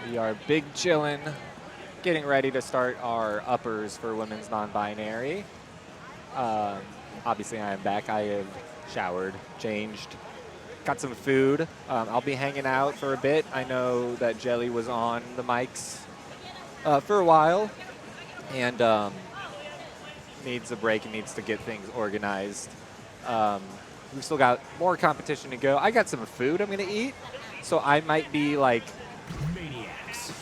We are big chillin', getting ready to start our uppers for women's non-binary. Um, Obviously, I am back. I have showered, changed, got some food. I'll be hanging out for a bit. I know that Jelly was on the mics for a while and needs a break and needs to get things organized. We've still got more competition to go. I got some food I'm going to eat, so I might be like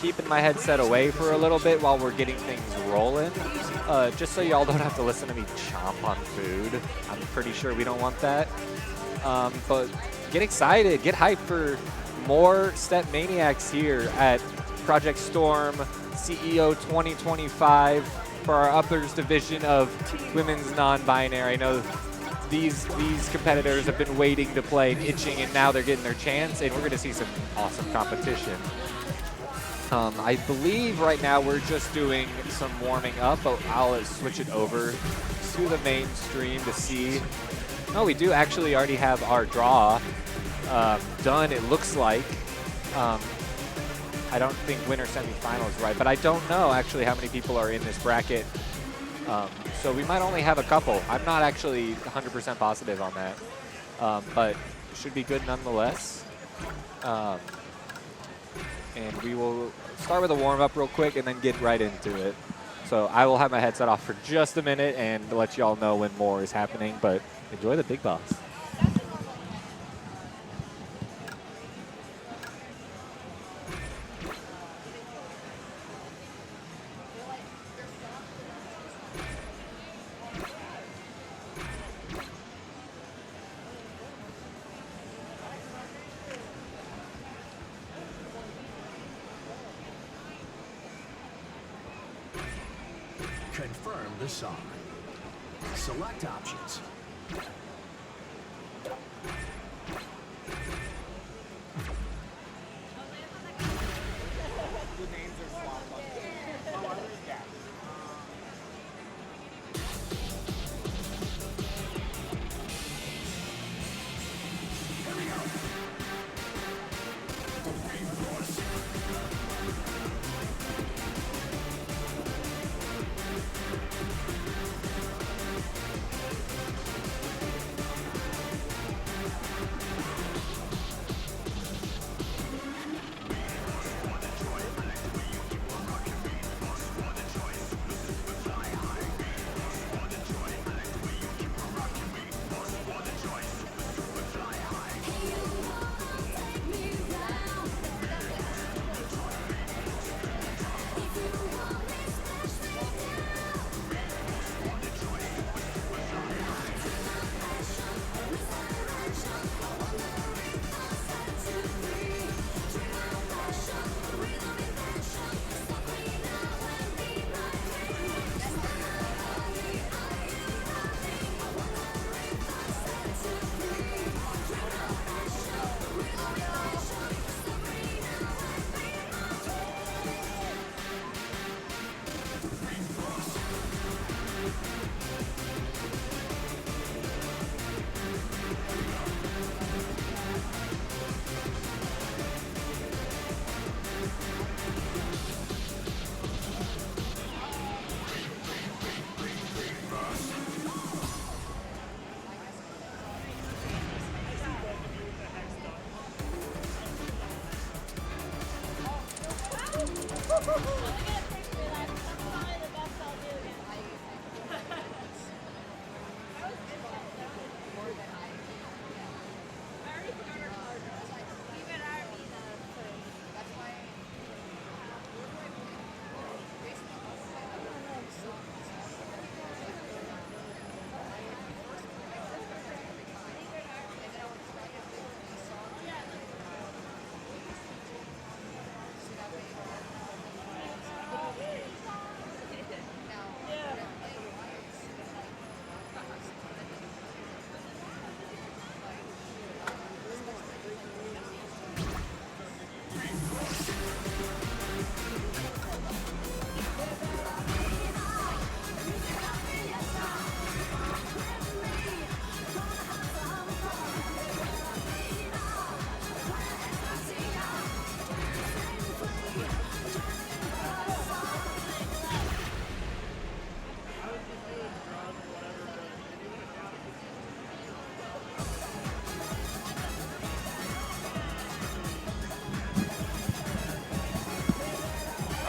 keeping my headset away for a little bit while we're getting things rolling, just so y'all don't have to listen to me chomp on food. I'm pretty sure we don't want that. But get excited, get hyped for more StepManiaX here at Project Storm CEO 2025 for our uppers division of women's non-binary. I know these competitors have been waiting to play and itching, and now they're getting their chance, and we're going to see some awesome competition. I believe right now we're just doing some warming up, but I'll switch it over to the main stream to see. Oh, we do actually already have our draw done, it looks like. I don't think winner semifinal is right, but I don't know actually how many people are in this bracket. So we might only have a couple. I'm not actually 100% positive on that, but should be good nonetheless. And we will start with a warm-up real quick and then get right into it. So I will have my headset off for just a minute and let y'all know when more is happening, but enjoy the big boss. Confirm the song. Select options.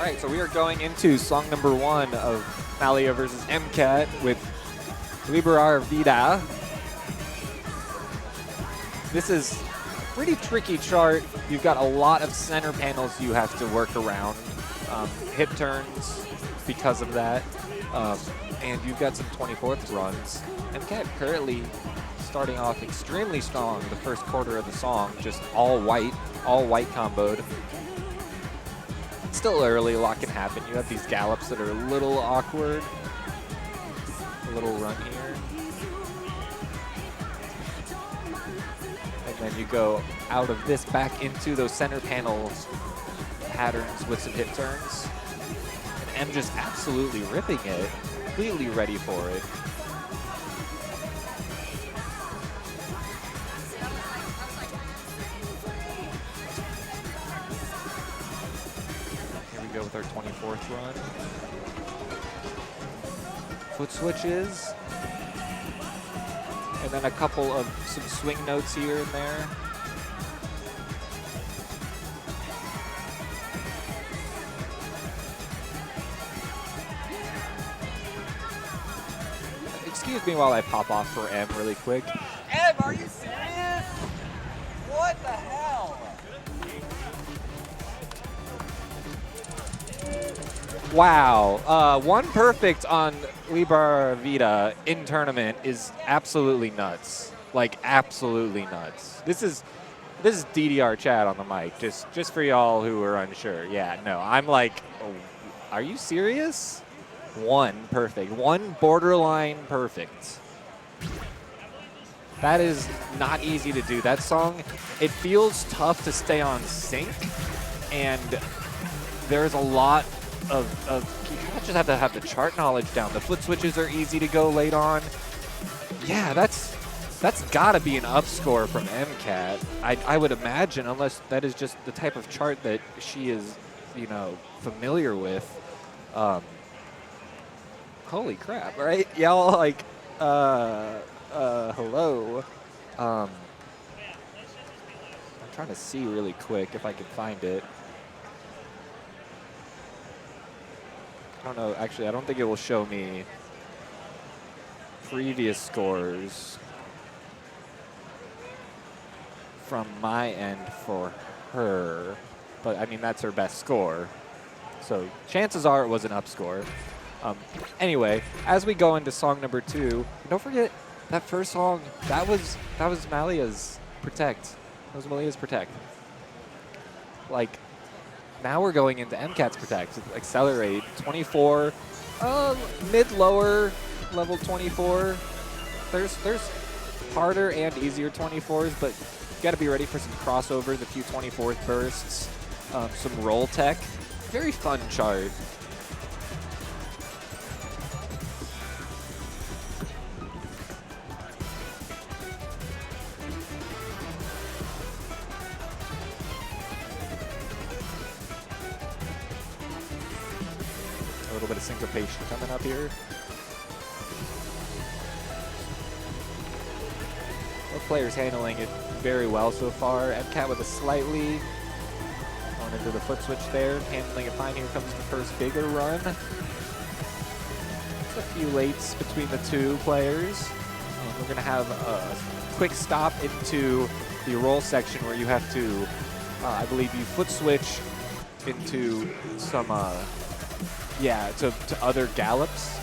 right, so we are going into song number 1 of Malia versus MCAT with Liberar Vida. This is a pretty tricky chart. You've got a lot of center panels you have to work around. Hip turns because of that. And you've got some 24th runs. MCAT currently starting off extremely strong the first quarter of the song, just all white comboed. Still early, a lot can happen. You have these gallops that are a little awkward. A little run here. And then you go out of this back into those center panel patterns with some hip turns. And M just absolutely ripping it, completely ready for it. Go with our 24th run. Foot switches. And then a couple of some swing notes here and there. Excuse me while I pop off for M really quick. M, are you serious? What the hell? Wow, 1 perfect on Liberar Vida in tournament is absolutely nuts. Like, absolutely nuts. This is DDR chat on the mic, just for y'all who are unsure. Yeah, no, I'm like, oh, are you serious? 1 perfect, 1 borderline perfect. That is not easy to do. That song, it feels tough to stay on sync, and there's a lot of you kind of just have to have the chart knowledge down. The foot switches are easy to go late on. Yeah, that's got to be an up score from MCAT. I would imagine, unless that is just the type of chart that she is, you know, familiar with. Holy crap, right? Y'all like, hello. I'm trying to see really quick if I can find it. I don't know, actually, I don't think it will show me previous scores from my end for her, but I mean, that's her best score. So chances are it was an up score. Anyway, as we go into song number 2, don't forget that first song, that was Malia's Protect. That was Malia's Protect. Like, now we're going into MCAT's Protect. Accelerate, 24, mid-lower level 24. There's harder and easier 24s, but you got to be ready for some crossovers, a few 24th bursts, some roll tech. Very fun chart. A little bit of syncopation coming up here. Both players handling it very well so far. MCAT with a slightly going into the foot switch there, handling it fine. Here comes the first bigger run. Just a few lates between the two players. We're going to have a quick stop into the roll section where you have to, I believe you foot switch into some yeah, to other gallops.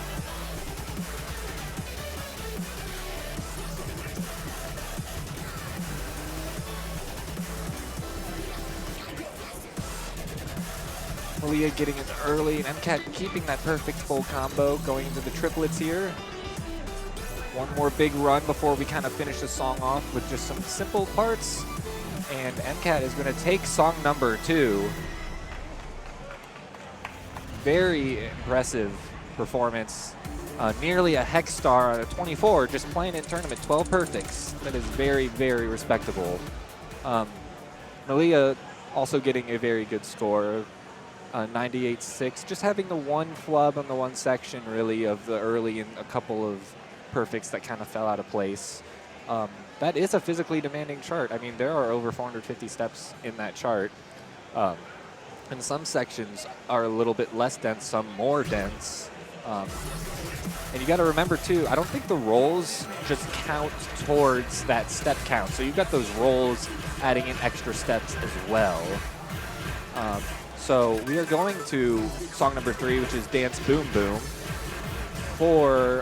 Malia getting it early, and MCAT keeping that perfect full combo, going into the triplets here. One more big run before we kind of finish the song off with just some simple parts. And MCAT is going to take song number 2. Very impressive performance. Nearly a hex star on a 24, just playing in tournament, 12 perfects. That is very, very respectable. Malia also getting a very good score, 98.6. Just having the one flub on the one section, really, of the early and a couple of perfects that kind of fell out of place. That is a physically demanding chart. I mean, there are over 450 steps in that chart. And and some sections are a little bit less dense, some more dense. And you got to remember too, I don't think the rolls just count towards that step count. So you've got those rolls adding in extra steps as well. So we are going to song number 3, which is Dance Boom Boom, for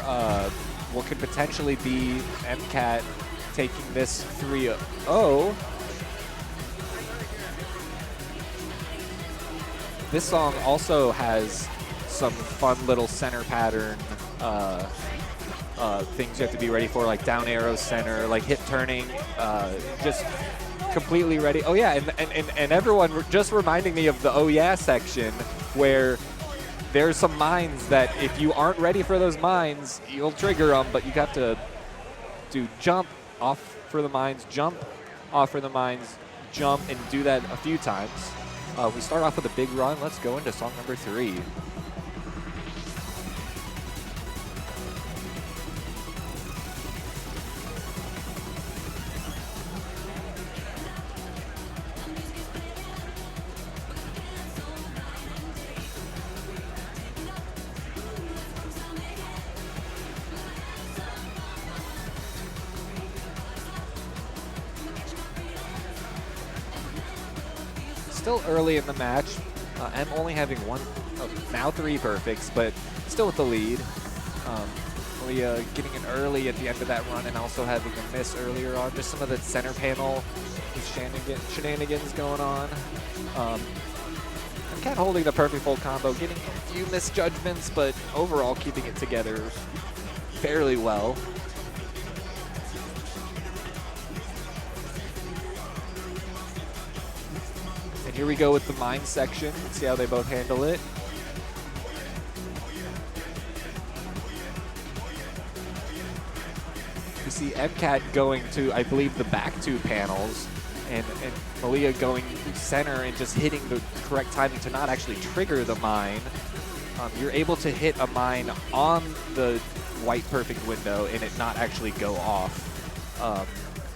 what could potentially be MCAT taking this 3-0. This song also has some fun little center pattern things you have to be ready for, like down arrow center, like hip turning, just completely ready. Oh yeah, and everyone just reminding me of the oh yeah section, where there's some mines that if you aren't ready for those mines, you'll trigger them, but you have to do jump off for the mines, jump off for the mines, jump, and do that a few times. We start off with a big run. Let's go into song number 3. Still early in the match. M only having now 3 perfects, but still with the lead. Malia getting in early at the end of that run and also having a miss earlier on. Just some of the center panel shenanigans going on. MCAT holding the perfect full combo, getting a few misjudgments, but overall keeping it together fairly well. And here we go with the mine section. Let's see how they both handle it. You see MCAT going to, I believe, the back 2 panels, and Malia going center and just hitting the correct timing to not actually trigger the mine. You're able to hit a mine on the white perfect window and it not actually go off.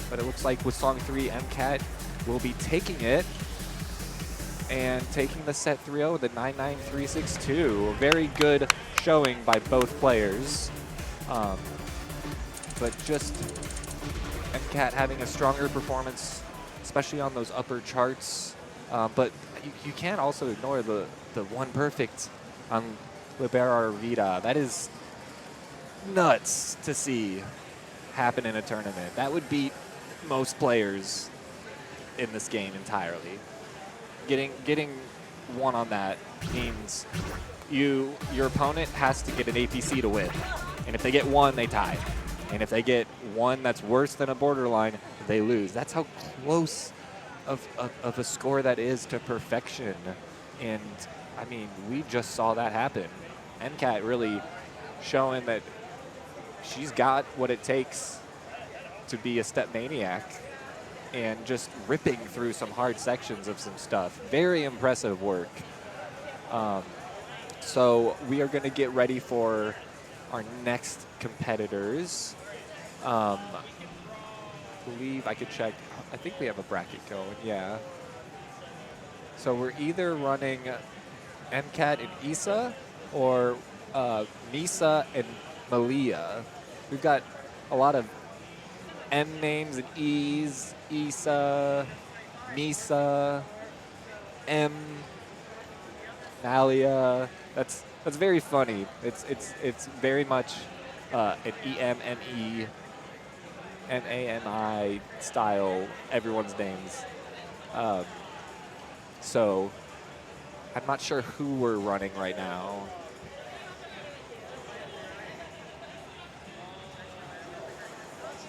But it looks like with song 3, MCAT will be taking it and taking the set 3-0 with a 9-9-3-6-2. Very good showing by both players. But just MCAT having a stronger performance, especially on those upper charts. But you can't also ignore the 1 perfect on Libera Vida. That is nuts to see happen in a tournament. That would beat most players in this game entirely. Getting 1 on that means your opponent has to get an APC to win. And if they get 1, they tie. And if they get 1 that's worse than a borderline, they lose. That's how close of a score that is to perfection. And I mean, we just saw that happen. MCAT really showing that she's got what it takes to be a StepManiac, and just ripping through some hard sections of some stuff. Very impressive work. So we are going to get ready for our next competitors. I believe I could check. I think we have a bracket going, yeah. So we're either running MCAT and Isa or Misa and Malia. We've got a lot of M names and E's. Isa, Misa, M, Malia. That's very funny. It's very much an EMME, NAMI style. Everyone's names. So I'm not sure who we're running right now.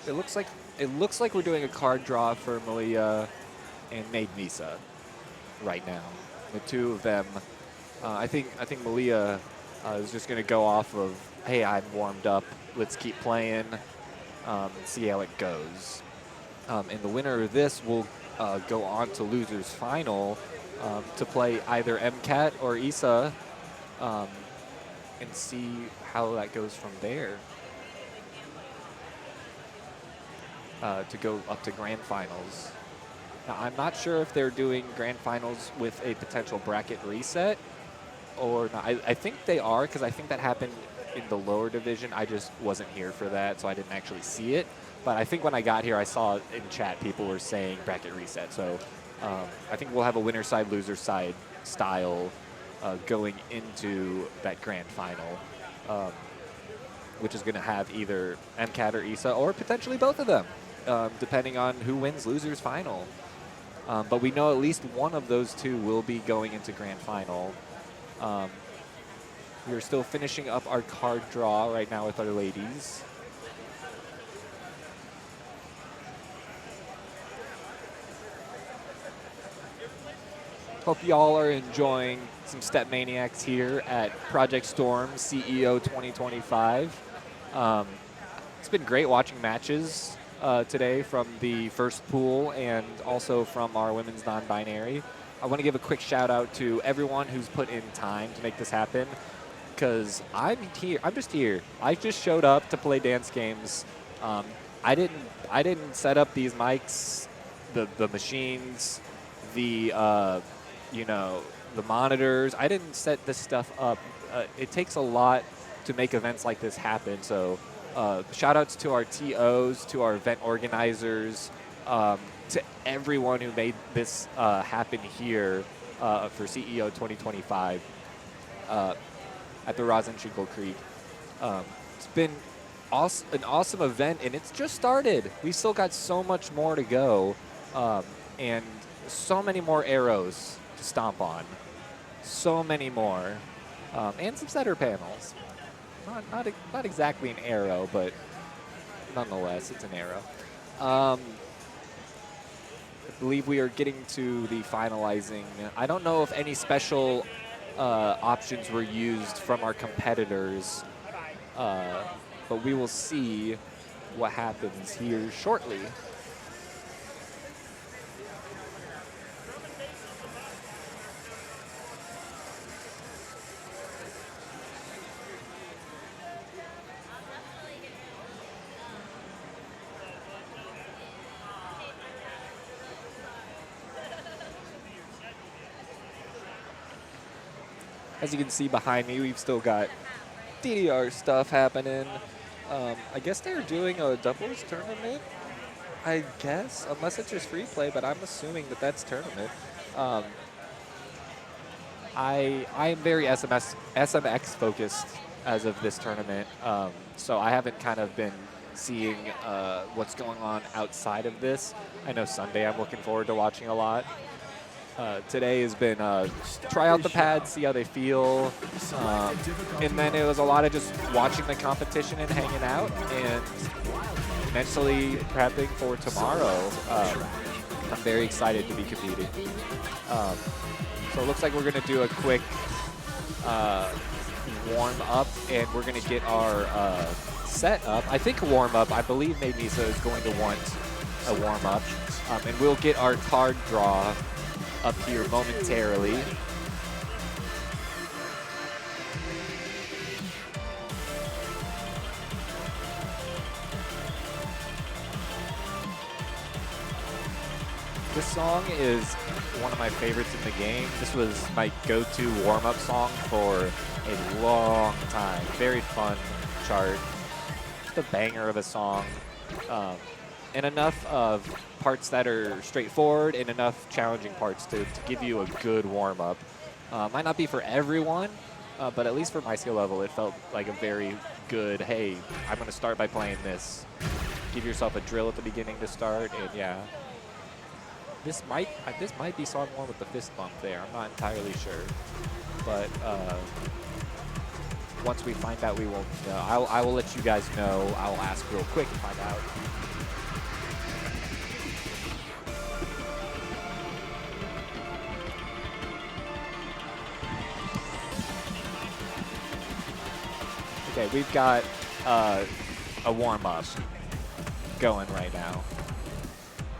It looks like we're doing a card draw for Malia and Maid Misa right now. The 2 of them. I think Malia is just going to go off of, hey, I'm warmed up. Let's keep playing and see how it goes. And the winner of this will go on to losers final to play either MCAT or Isa and see how that goes from there. To go up to grand finals. Now, I'm not sure if they're doing grand finals with a potential bracket reset or not. I think they are, because I think that happened in the lower division. I just wasn't here for that, so I didn't actually see it. But I think when I got here, I saw in chat people were saying bracket reset. So I think we'll have a winner side, loser side style going into that grand final, which is going to have either MCAT or ISA, or potentially both of them, depending on who wins losers final. But we know at least one of those two will be going into grand final. We're still finishing up our card draw right now with our ladies. Hope y'all are enjoying some StepManiaX here at Project Storm CEO 2025. It's been great watching matches today from the first pool and also from our women's non-binary. I want to give a quick shout out to everyone who's put in time to make this happen, because I'm here. I'm just here. I just showed up to play dance games. I didn't set up these mics, the machines, the the monitors. I didn't set this stuff up. It takes a lot to make events like this happen. So shout outs to our TOs, to our event organizers, to everyone who made this happen here for CEO 2025 at the Rosenschinkel Creek. It's been an awesome event, and it's just started. We still got so much more to go, and so many more arrows to stomp on. So many more, and some setter panels. Not exactly an arrow, but nonetheless, it's an arrow. I believe we are getting to the finalizing. I don't know if any special options were used from our competitors, but we will see what happens here shortly. As you can see behind me, we've still got DDR stuff happening. I guess they're doing a doubles tournament, I guess, unless it's just free play, but I'm assuming that that's tournament. I am very SMX focused as of this tournament, so I haven't kind of been seeing what's going on outside of this. I know Sunday I'm looking forward to watching a lot. Today has been try out the pads, see how they feel, and then it was a lot of just watching the competition and hanging out and mentally prepping for tomorrow. I'm very excited to be competing. So it looks like we're going to do a quick warm up, and we're going to get our set up. I think a warm up. I believe Nisa is going to want a warm up, and we'll get our card draw up here momentarily. This song is one of my favorites in the game. This was my go-to warm-up song for a long time. Very fun chart. Just a banger of a song. And enough of parts that are straightforward and enough challenging parts to give you a good warm-up. Might not be for everyone, but at least for my skill level, it felt like a very good, hey, I'm going to start by playing this. Give yourself a drill at the beginning to start, and yeah. This might be song one with the fist bump there. I'm not entirely sure. But once we find out, we will know. I will let you guys know. I will ask real quick and find out. Okay, we've got a warm-up going right now.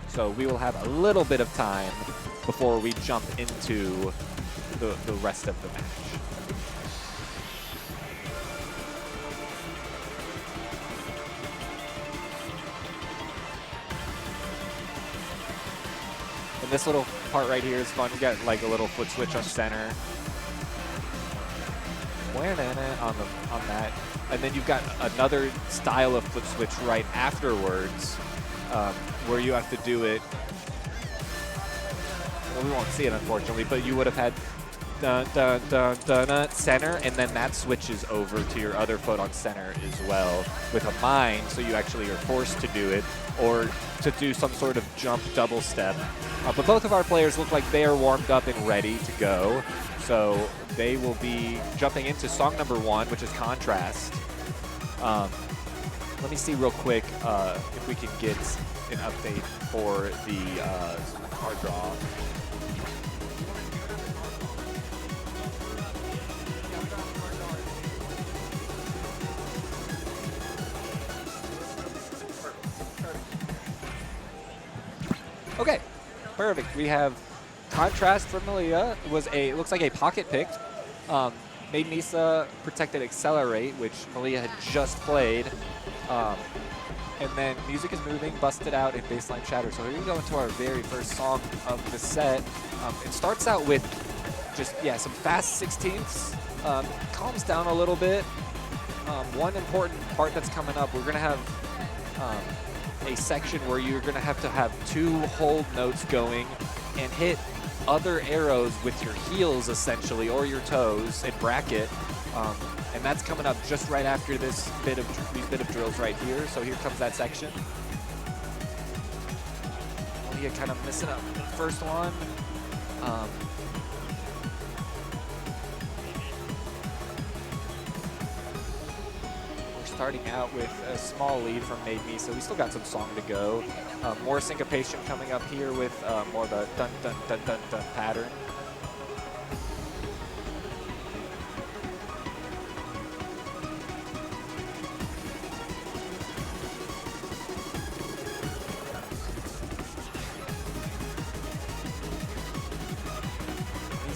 So we will have a little bit of time before we jump into the rest of the match. And this little part right here is fun. You got like a little foot switch on center. On that. And then you've got another style of foot switch right afterwards where you have to do it. Well, we won't see it, unfortunately, but you would have had dun, dun, dun, dun, dun, center, and then that switches over to your other foot on center as well with a mine, so you actually are forced to do it, or to do some sort of jump double step. But both of our players look like they are warmed up and ready to go, so they will be jumping into song number 1, which is Contrast. Let me see real quick if we can get an update for the card draw. Okay, perfect. We have Contrast from Malia. It looks like a pocket pick. Made Misa protected Accelerate, which Malia had just played. And then Music is Moving, Busted Out, and Baseline Chatter. So here we go into our very first song of the set. It starts out with just, some fast 16ths. Calms down a little bit. One important part that's coming up, we're going to have a section where you're going to have 2 hold notes going and hit other arrows with your heels, essentially, or your toes and bracket. And that's coming up just right after these bit of drills right here. So here comes that section. Leah kind of missing up the first one. We're starting out with a small lead from Made Me, so we still got some song to go. More syncopation coming up here with more of a dun dun dun dun dun pattern.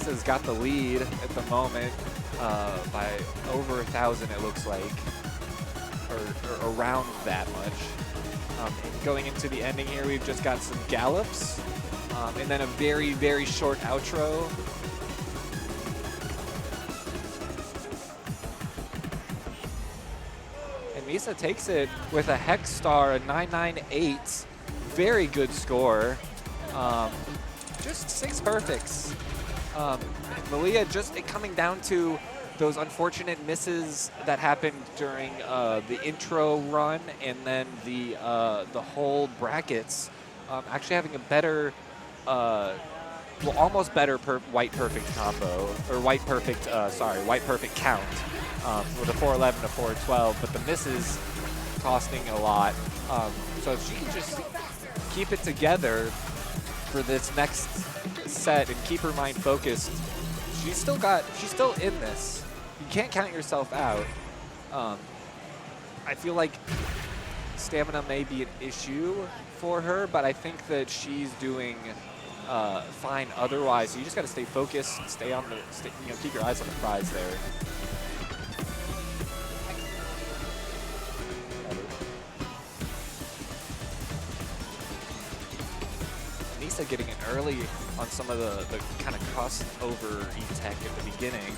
Has got the lead at the moment by over 1,000, it looks like, or around that much. Going into the ending here, we've just got some gallops, and then a very, very short outro. And Misa takes it with a Hex Star, a 998. Very good score. Just 6 perfects. Malia just coming down to those unfortunate misses that happened during the intro run and then the hold brackets. Actually having a better, almost better white perfect combo, or white perfect count with a 411 to 412, but the misses costing a lot. So if she can just keep it together for this next set and keep her mind focused, she's still in this. You can't count yourself out. I feel like stamina may be an issue for her, but I think that she's doing fine otherwise. So you just got to stay focused, keep your eyes on the prize there. Nisa getting in early on some of the kind of crossover E-Tech at the beginning.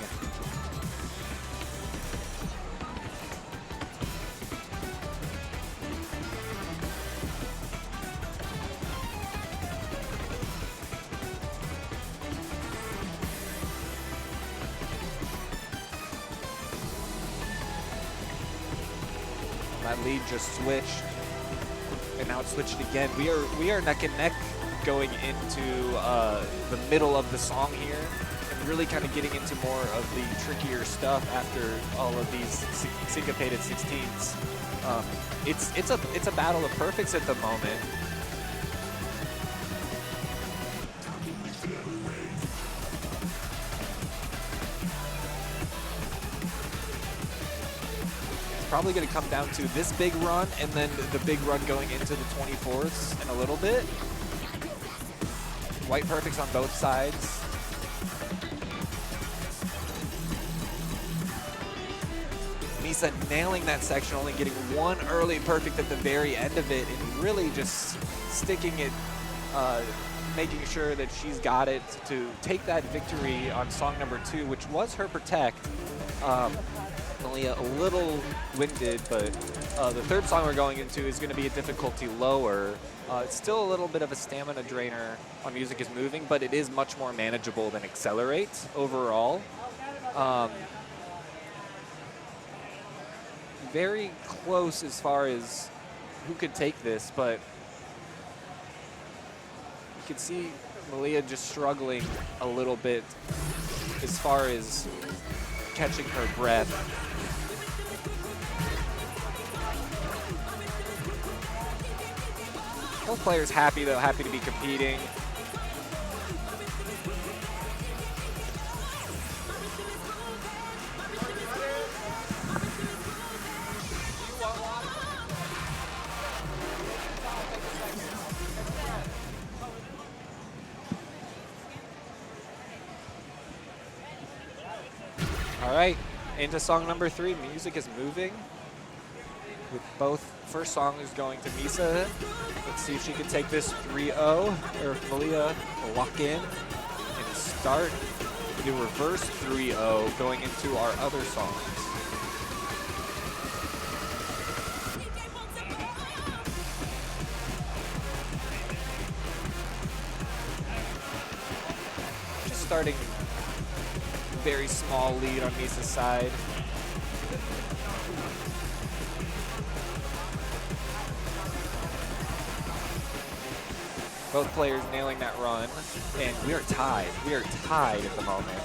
That lead just switched, and now it's switched again. We are neck and neck going into the middle of the song here, and really kind of getting into more of the trickier stuff after all of these syncopated 16ths. It's a battle of perfects at the moment. It's probably going to come down to this big run and then the big run going into the 24ths in a little bit. White perfects on both sides. Misa nailing that section, only getting one early perfect at the very end of it, and really just sticking it making sure that she's got it to take that victory on song number 2, which was her Protect. Malia a little winded, but the third song we're going into is going to be a difficulty lower. It's still a little bit of a stamina drainer on Music is Moving, but it is much more manageable than Accelerate overall. Very close as far as who could take this, but you can see Malia just struggling a little bit as far as catching her breath. Both players happy, though, happy to be competing. All right, into song number 3, Music is Moving. With both first song is going to Misa. Let's see if she can take this 3-0, or if Malia will lock in and start the reverse 3-0 going into our other songs. Just starting very small lead on Misa's side. Both players nailing that run, and we are tied. We are tied at the moment.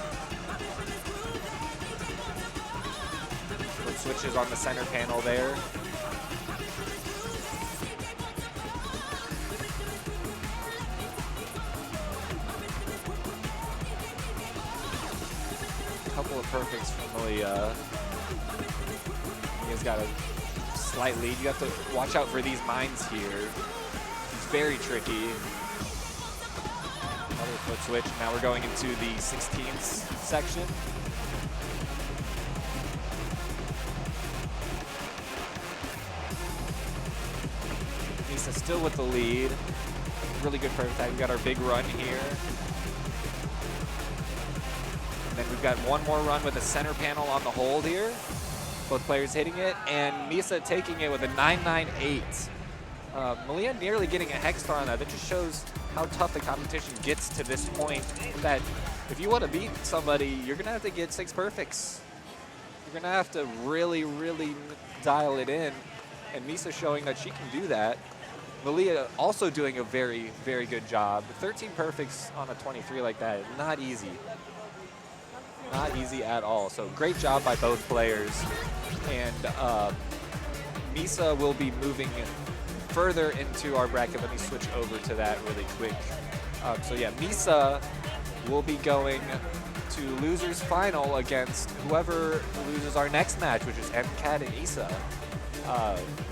Foot switches on the center panel there. Couple of perfects from Malia. Maria's got a slight lead. You have to watch out for these mines here. It's very tricky. Another foot switch. Now we're going into the 16th section. Misa still with the lead. Really good perfect tag. We got our big run here. And then we've got one more run with a center panel on the hold here. Both players hitting it, and Misa taking it with a 998. Malia nearly getting a hex star on that. That just shows how tough the competition gets to this point, that if you want to beat somebody, you're going to have to get 6 perfects. You're going to have to really, really dial it in, and Misa showing that she can do that. Malia also doing a very, very good job. 13 perfects on a 23 like that, not easy. Not easy at all. So great job by both players. And Misa will be moving further into our bracket. Let me switch over to that really quick. So yeah, Misa will be going to losers final against whoever loses our next match, which is MCAT and Isa.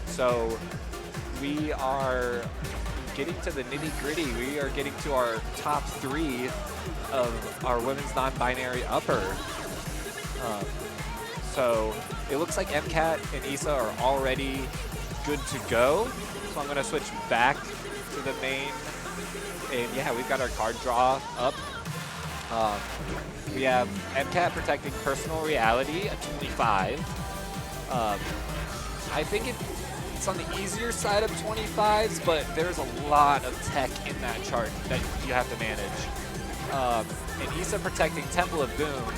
So we are getting to the nitty-gritty. We are getting to our top 3 of our women's non-binary upper. So it looks like MCAT and Isa are already good to go. So I'm going to switch back to the main. And yeah, we've got our card draw up. We have MCAT protecting Personal Reality at 25. I think it's on the easier side of 25s, but there's a lot of tech in that chart that you have to manage. And Isa protecting Temple of Doom,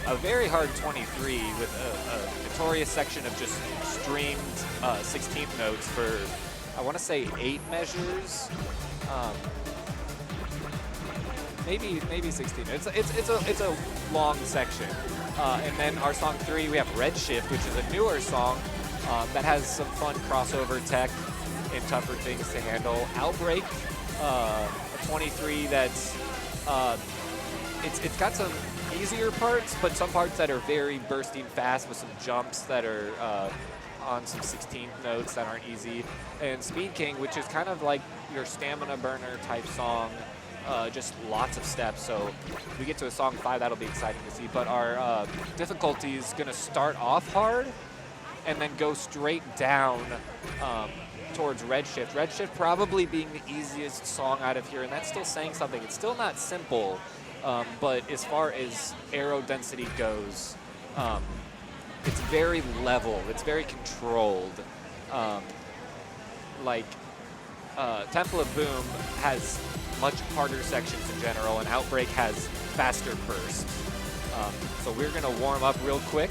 a very hard 23 with a notorious section of just streamed 16th notes for, I want to say 8 measures. Maybe 16. It's a long section. And then our song 3, we have Redshift, which is a newer song that has some fun crossover tech and tougher things to handle. Outbreak, a 23 that's it's got some easier parts, but some parts that are very bursting fast with some jumps that are on some 16th notes that aren't easy. And Speed King, which is kind of like your stamina burner type song, just lots of steps. So if we get to a song 5, that'll be exciting to see. But our difficulty is going to start off hard and then go straight down towards Redshift. Redshift probably being the easiest song out of here, and that's still saying something. It's still not simple, but as far as arrow density goes, it's very level. It's very controlled. Temple of Boom has much harder sections in general, and Outbreak has faster bursts. So we're going to warm up real quick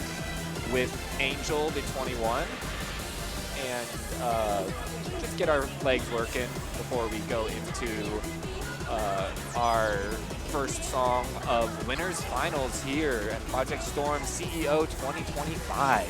with Angel, the 21, and just get our legs working before we go into our first song of Winners Finals here at Project Storm CEO 2025.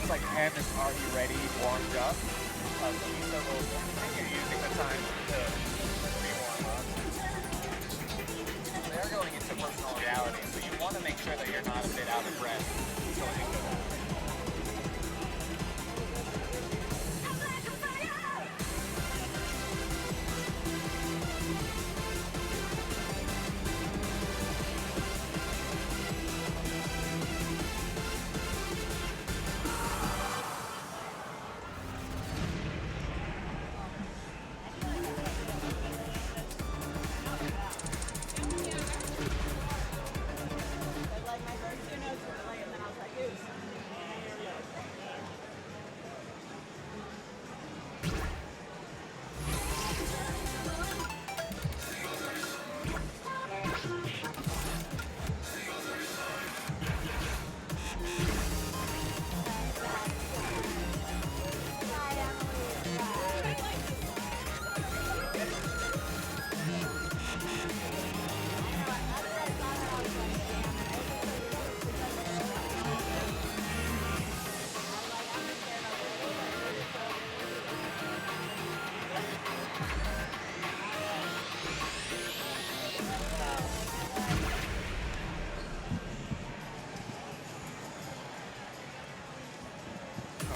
Like Ham is already ready, warmed up. So Misa will continue using the time to re-warm up. They are going into personal reality, so you want to make sure that you're not a bit out of breath going into that.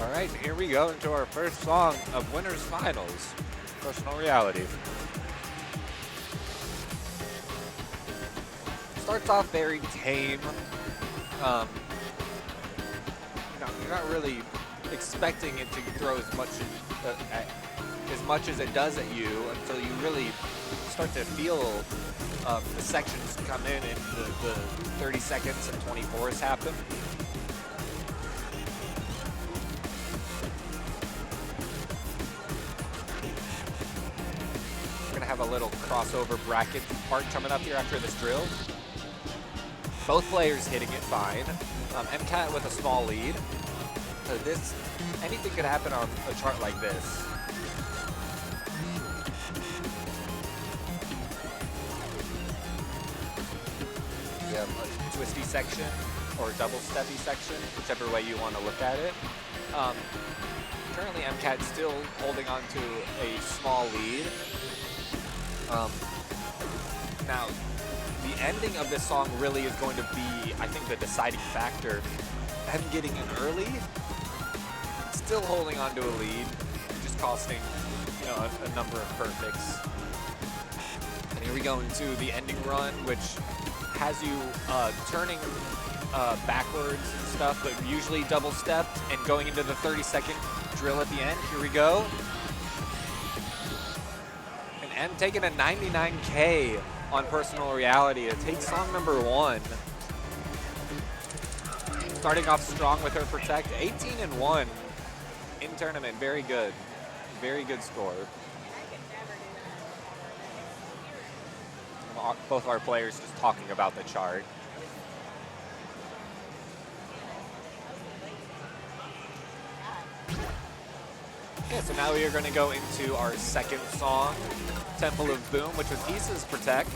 All right, here we go into our first song of Winners Finals, Personal Reality. Starts off very tame. You're not really expecting it to throw as much as it does at you until you really start to feel the sections come in and the 30 seconds and 24s happen. Have a little crossover bracket part coming up here after this drill. Both players hitting it fine. MCAT with a small lead. Anything could happen on a chart like this. You have a twisty section or double steppy section, whichever way you want to look at it. Currently MCAT still holding on to a small lead. Now, the ending of this song really is going to be, I think, the deciding factor. Him getting in early, still holding on to a lead, just costing, a number of perfects. And here we go into the ending run, which has you turning backwards and stuff, but usually double stepped and going into the 30-second drill at the end. Here we go. And taking a 99K on Personal Reality to take song number 1. Starting off strong with her Protect, 18-1 in tournament. Very good. Very good score. Both our players just talking about the chart. Yeah, so now we are going to go into our second song, Temple of Boom, which was Issa's Protect.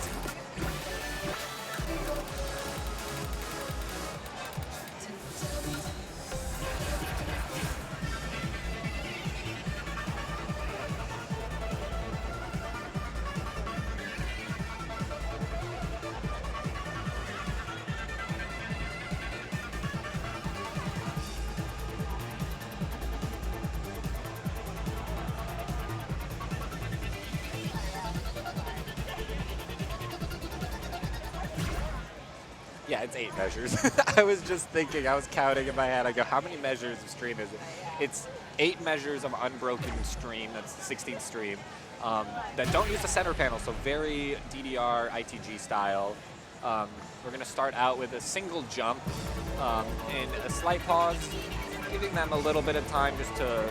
Yeah, it's 8 measures. I was just thinking, I was counting in my head. I go, how many measures of stream is it? It's 8 measures of unbroken stream. That's 16 stream. That don't use the center panel, so very DDR ITG style. We're going to start out with a single jump and a slight pause, giving them a little bit of time just to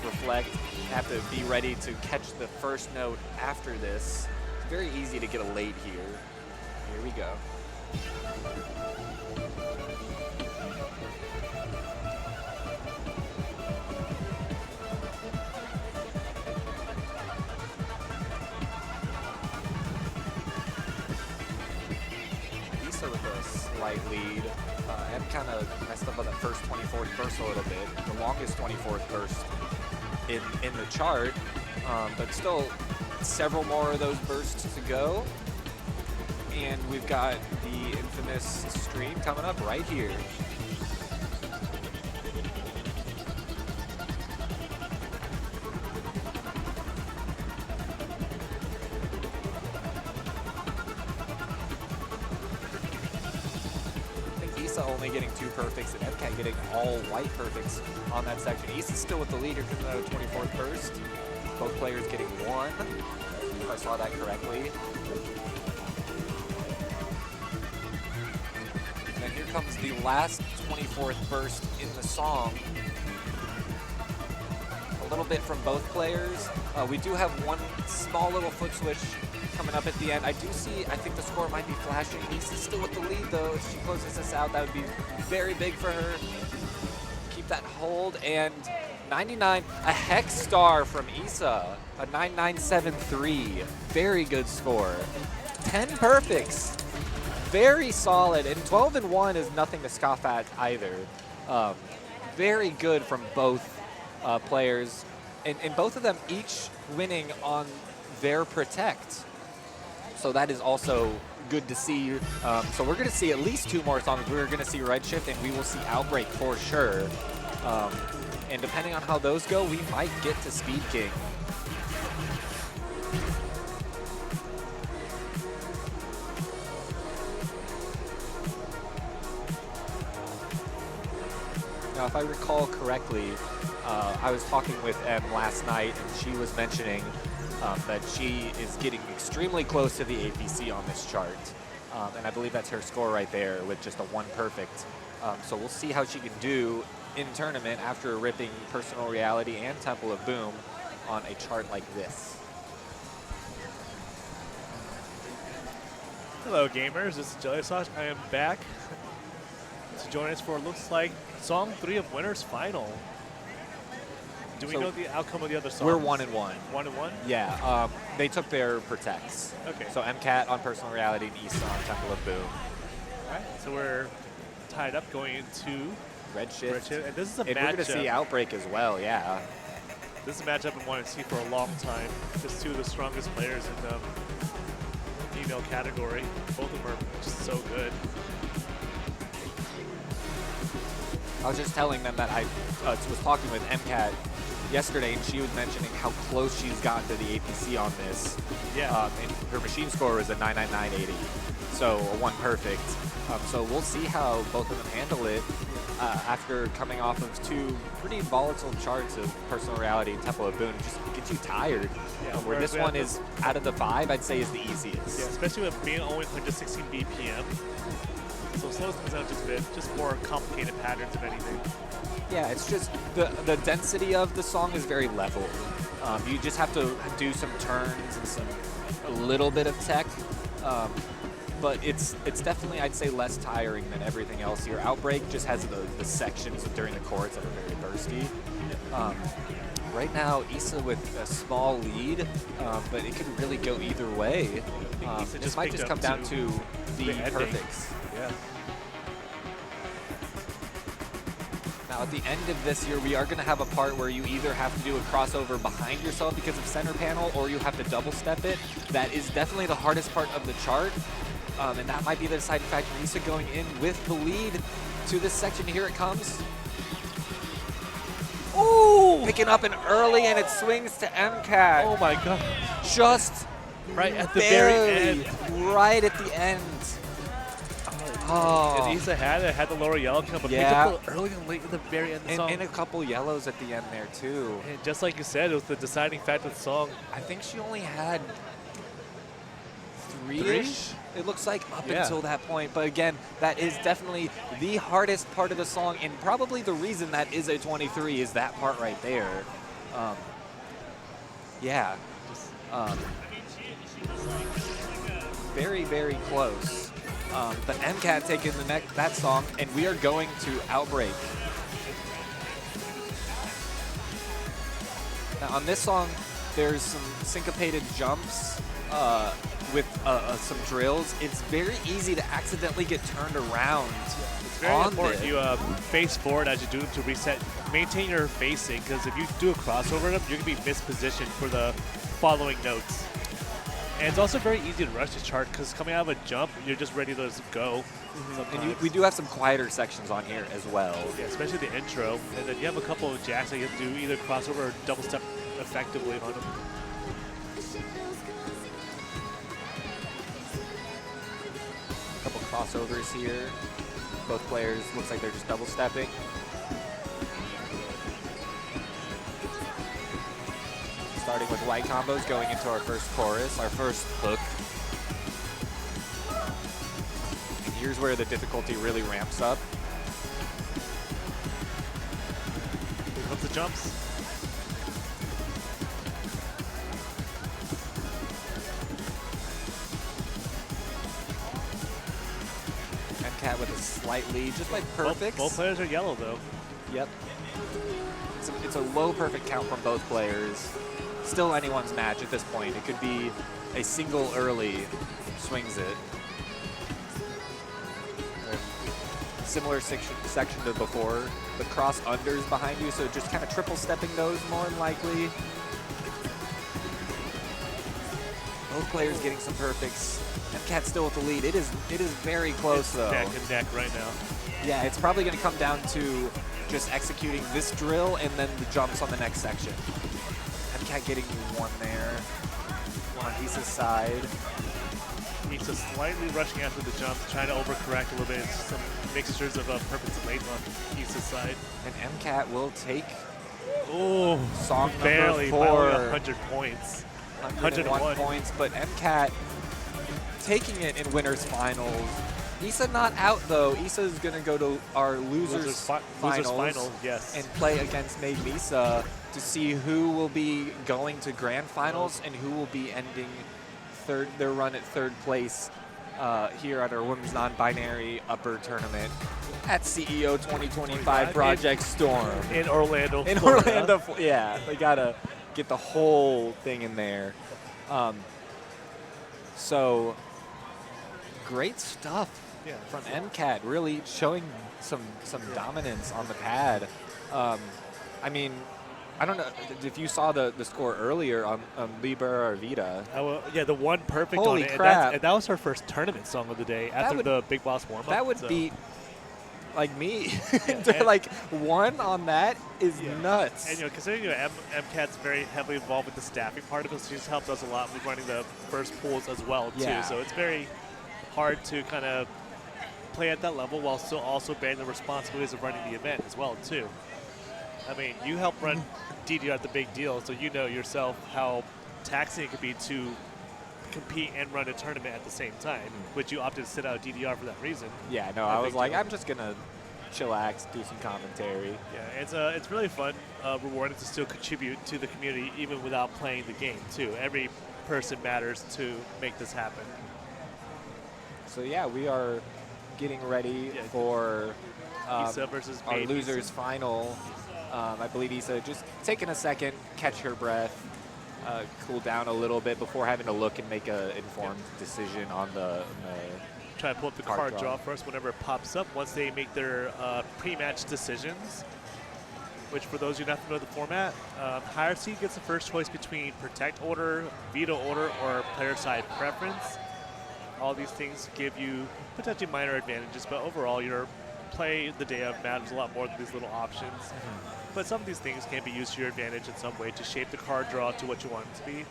reflect. Have to be ready to catch the first note after this. It's very easy to get a late here. Here we go. Issa with a slight lead. And kind of messed up on that first 24th burst a little bit. The longest 24th burst in the chart, but still several more of those bursts to go. And we've got the infamous stream coming up right here. I think Issa only getting 2 perfects and MCAT getting all white perfects on that section. Issa's still with the leader because of the 24th burst. Both players getting 1, if I saw that correctly. And then here comes the last 24th burst in the song. A little bit from both players. We do have one small little foot switch coming up at the end. I do see, I think the score might be flashing. Issa's still with the lead though. If she closes this out, that would be very big for her. Keep that hold, and 99, a hex star from Issa, a 9973. Very good score. 10 perfects. Very solid, and 12-1 is nothing to scoff at either. Very good from both players, and both of them each winning on their protect. So that is also good to see. So we're going to see at least 2 more songs. We're going to see Redshift, and we will see Outbreak for sure. And depending on how those go, we might get to Speed King. Now, if I recall correctly, I was talking with Em last night, and she was mentioning that she is getting extremely close to the APC on this chart. And I believe that's her score right there with just a 1 perfect. So we'll see how she can do in tournament after ripping Personal Reality and Temple of Boom on a chart like this. Hello gamers, this is Jelly Sauce. I am back to join us for what looks like Song 3 of Winner's Final. Do we know the outcome of the other songs? We're 1-1. 1-1? Yeah, they took their protects. Okay. So MCAT on Personal Reality and Issa on Temple of Boom. All right, so we're tied up going into Redshift. And this is a And matchup. we're going to see Outbreak as well, yeah. This is a matchup I've wanted to see for a long time. Just 2 of the strongest players in the female category. Both of them are just so good. I was just telling them that I was talking with MCAT yesterday, and she was mentioning how close she's gotten to the APC on this. Yeah. And her machine score was a 99980, so a 1 perfect. So we'll see how both of them handle it after coming off of 2 pretty volatile charts of Personal Reality and Temple of Boom. Just gets you tired. Yeah, Where this one is, out of the 5, I'd say is the easiest. Yeah, especially with being only 116 BPM. So it slows things down just a bit, just more complicated patterns if anything. Yeah, it's just the density of the song is very level. You just have to do some turns and a little bit of tech, but it's definitely, I'd say, less tiring than everything else here. Outbreak just has the sections during the chords that are very bursty. Right now, Issa with a small lead, but it could really go either way. This might just come down to the perfects. Yeah. Now, at the end of this year, we are going to have a part where you either have to do a crossover behind yourself because of center panel, or you have to double step it. That is definitely the hardest part of the chart, and that might be the deciding factor. Issa going in with the lead to this section. Here it comes. Ooh! Picking up an early, and it swings to MCAT. Oh my god. Just Right at the barely, very end. right at the end. Oh. And Issa had the lower yellow come, but picked Yeah. up early and late in the very end of the song. And a couple yellows at the end there, too. And just like you said, it was the deciding factor of the song. I think she only had three-ish, it looks like, up until that point. But again, that is definitely the hardest part of the song, and probably the reason that is a 23 is that part right there. Yeah. Very, very close. But MCAT taking that song, and we are going to Outbreak. Now on this song, there's some syncopated jumps with some drills. It's very easy to accidentally get turned around. It's very important you face forward as you do to reset. Maintain your facing, because if you do a crossover them, you're going to be mispositioned for the following notes. And it's also very easy to rush this chart, because coming out of a jump, you're just ready to just go. And we do have some quieter sections on here as well. Yeah, especially the intro. And then you have a couple of jacks that you have to do either crossover or double step effectively on them. A couple crossovers here. Both players looks like they're just double stepping. Starting with light combos, going into our first chorus, our first hook. And here's where the difficulty really ramps up. Here comes the jumps. MCAT with a slight lead, just by perfect. Both players are yellow, though. Yep. It's a low perfect count from both players. Still anyone's match at this point. It could be a single early swings it. Similar section to before. The cross unders behind you, so just kind of triple stepping those more than likely. Both players getting some perfects. MCAT still with the lead. It is very close though. Neck and neck right now. Yeah, it's probably going to come down to just executing this drill and then the jumps on the next section. MCAT getting one there. One on Issa's side. Issa slightly rushing after the jumps, trying to overcorrect a little bit. Some mixtures of perfects and late on Issa's side. And MCAT will take song barely number 4. 100 points. 101 points, but MCAT taking it in winners finals. Issa not out though. Issa is going to go to our losers finals, yes, and play against Maid Misa to see who will be going to grand finals and who will be ending their run at third place here at our women's non-binary upper tournament at CEO 2025 Project Storm in Orlando. In Florida. Orlando, yeah, they gotta get the whole thing in there. So great stuff from MCAT, really showing some dominance on the pad. I mean, I don't know if you saw the score earlier on Libra or Vita. Yeah, the one perfect Holy on it. crap. And that was her first tournament song of the day after the Big Boss warm-up. That would beat, like, me. Like, one on that is nuts. And, considering MCAT's very heavily involved with the staffing part of it, she's helped us a lot with running the first pools as well, too. So it's very hard to kind of play at that level while still also bearing the responsibilities of running the event as well, too. I mean, you help run DDR at the big deal, so you know yourself how taxing it could be to compete and run a tournament at the same time, which you opted to sit out DDR for that reason. Yeah, no, I was like, I'm just going to chillax, do some commentary. Yeah, it's really fun, rewarding to still contribute to the community even without playing the game, too. Every person matters to make this happen. So, yeah, we are getting ready for Issa versus our Maid losers final. I believe Issa just taking a second, catch her breath, cool down a little bit before having to look and make an informed decision on the Try to pull up the card draw first whenever it pops up once they make their pre-match decisions, which for those who are not familiar with the format, higher seed gets the first choice between protect order, veto order, or player side preference. All these things give you potentially minor advantages, but overall your play the day of matters a lot more than these little options. But some of these things can be used to your advantage in some way to shape the card draw to what you want it to be.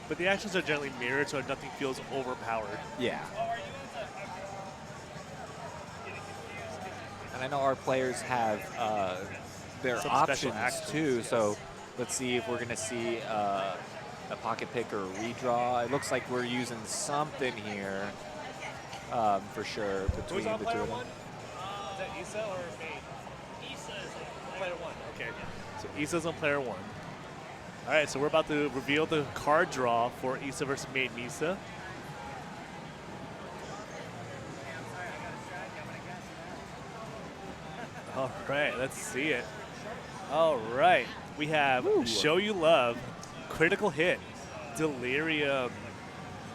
But the actions are generally mirrored so nothing feels overpowered. Yeah. and I know our players have their Some special options actions, too. yes. So let's see if we're going to see a pocket pick or a redraw. It looks like we're using something here for sure between the two of them. Is that Issa or Maid? Issa is on player 1. Okay. So Issa's on player 1. All right, so we're about to reveal the card draw for Issa versus Maid Misa. All right, let's see it. All right, we have Show You Love, Critical Hit, Delirium,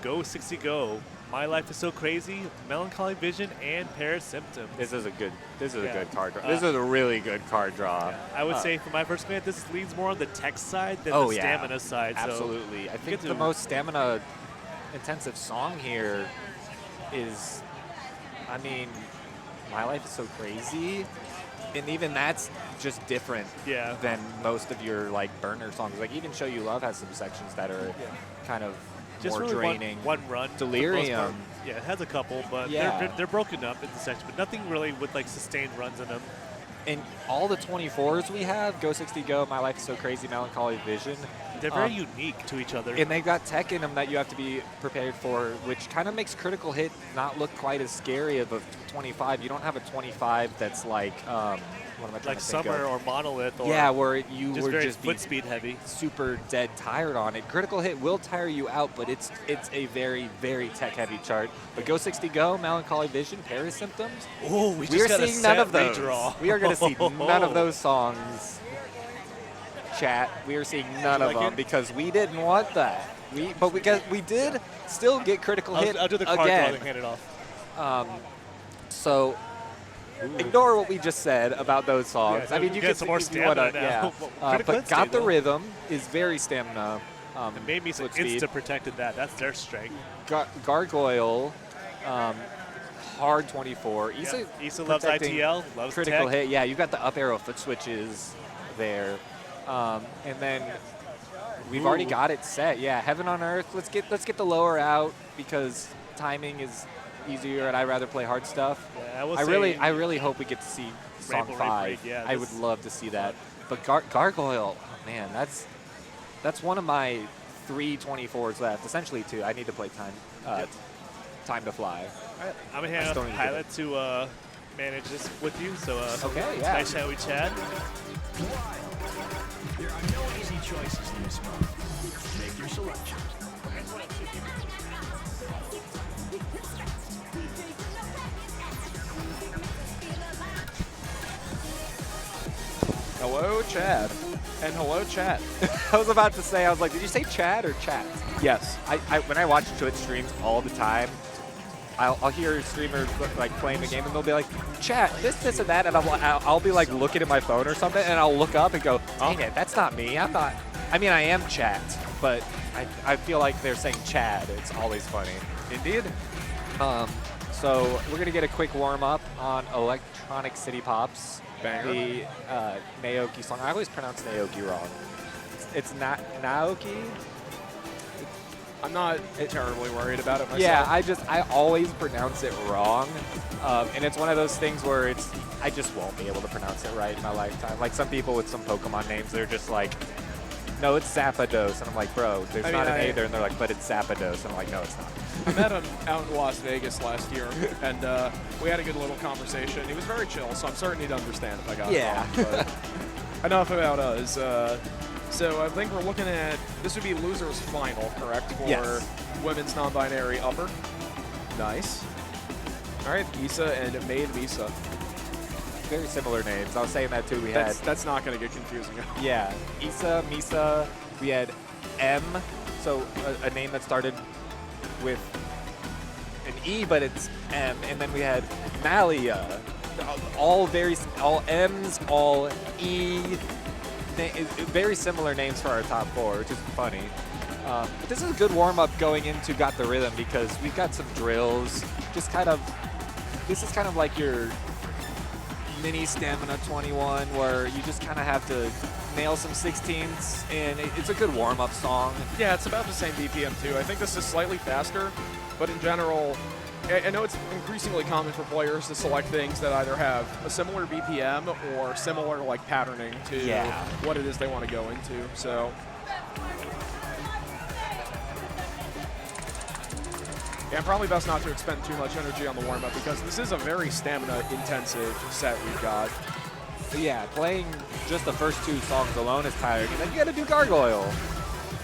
Go 60 Go, My Life Is So Crazy, Melancholy Vision, and Paris Symptoms. This is a good Yeah. good card draw. This is a really good card draw. I would say, for my first glance, this leans more on the tech side than Oh, the yeah. stamina side. Absolutely. I get think to- the most stamina intensive song here is, I mean, My Life Is So Crazy. And even that's just different Yeah. than most of your like burner songs. Like even Show You Love has some sections that are kind of Just more really draining. one run. for the most Delirium. part. Yeah, it has a couple, but Yeah. they're broken up into sections, but nothing really with like sustained runs in them. And all the 24s we have, Go 60 Go, My Life Is So Crazy, Melancholy Vision. They're very unique to each other. And they've got tech in them that you have to be prepared for, which kind of makes Critical Hit not look quite as scary of a 25. You don't have a 25 that's like, what am I trying like to think Summer of? or Monolith or Yeah, where you just were very just foot be speed heavy. super dead tired on it. Critical Hit will tire you out, but it's a very, very tech-heavy chart. But Go 60 Go, Melancholy Vision, Paris Symptoms, Oh, we we just are got a seeing none set of those. redraw. We are going to see none of those songs, chat. We are seeing none of like them it? because we didn't want that. But we did still get Critical Hit I'll do the card draw again. and hand it off. So ignore what we just said about those songs. Yeah, I mean, we you get can some more if you wanna- stamina now. Yeah. Critical But Hit stayed, Got the though. Rhythm is very stamina. It made me some foot speed. insta protected that. That's their strength. Gargoyle, hard 24. Issa, Issa loves protecting ITL, loves critical tech. hit. Yeah, you've got the up arrow foot switches there, and then we've already got it set. Yeah, Heaven on Earth. Let's get the lower out because timing is easier, and I'd rather play hard stuff. Yeah, I will I say really hope we get to see song Rainbow 5. Raid, yeah, I this- would love to see that. But Gargoyle, oh man, that's one of my 3 24s left. Essentially 2. I need to play Time to Fly. I'm going to I hand still off need to Pilot to manage this with you. So Okay, yeah. nice chat with Chad. There are no easy choices in this mode. Make your selection. Hello, Chad. And hello, chat. I was about to say, I was like, did you say Chad or chat? Yes. When I watch Twitch streams all the time, I'll hear streamers like playing the game and they'll be like, chat, this, and that, and I'll be like looking at my phone or something, and I'll look up and go, dang it, that's not me. I'm not. I mean, I am chat, but I feel like they're saying Chad. It's always funny. Indeed. So we're gonna get a quick warm up on Electronic City Pops. Banger. The Naoki song. I always pronounce Naoki wrong. It's not Naoki. I'm not terribly worried about it myself. Yeah, I always pronounce it wrong, and it's one of those things where I just won't be able to pronounce it right in my lifetime. Like some people with some Pokemon names, they're just like, no, it's Zapdos, and I'm like, bro, there's not an A there, and they're like, but it's Zapdos, and I'm like, no, it's not. I met him out in Las Vegas last year, and we had a good little conversation. He was very chill, so I'm certain he'd understand if I got Yeah. it wrong. But enough about us. So I think we're looking at, this would be loser's final, correct, for Yes. women's non-binary upper. Nice. All right, Issa and Maid Misa. Very similar names. I was saying that too. We had That's not going to get confusing. yeah, Issa, Misa. We had M, so a name that started with an E, but it's M, and then we had Malia. All M's, all E. Very similar names for our top 4, which is funny. But this is a good warm-up going into Got the Rhythm because we've got some drills. This is kind of like your mini Stamina 21 where you just kind of have to nail some 16ths, and it's a good warm-up song. Yeah, it's about the same BPM too. I think this is slightly faster, but in general, I know it's increasingly common for players to select things that either have a similar BPM or similar like patterning to what it is they want to go into. So. Yeah, probably best not to expend too much energy on the warm-up because this is a very stamina-intensive set we've got. But yeah, playing just the first 2 songs alone is tiring, and then you got to do Gargoyle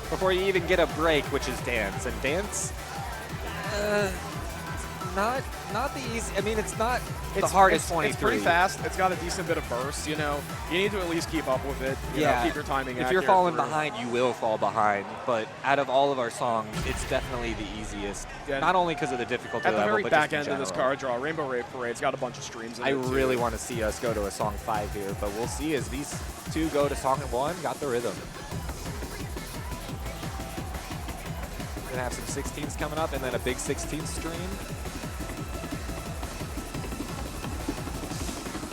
before you even get a break, which is Dance. And Dance, not the easy. I mean, it's not the hardest 23. It's pretty fast. It's got a decent bit of burst. You know, you need to at least keep up with it. You know, keep your timing accurate. If you're falling behind, you will fall behind. But out of all of our songs, it's definitely the easiest. Yeah. Not only because of the difficulty level, but at the very back just end of this card draw, Rainbow Rave Parade's got a bunch of streams in I it really too. want to see us go to a song 5 here, but we'll see as these 2 go to song 1. Got the rhythm. We're gonna have some 16s coming up, and then a big 16th stream.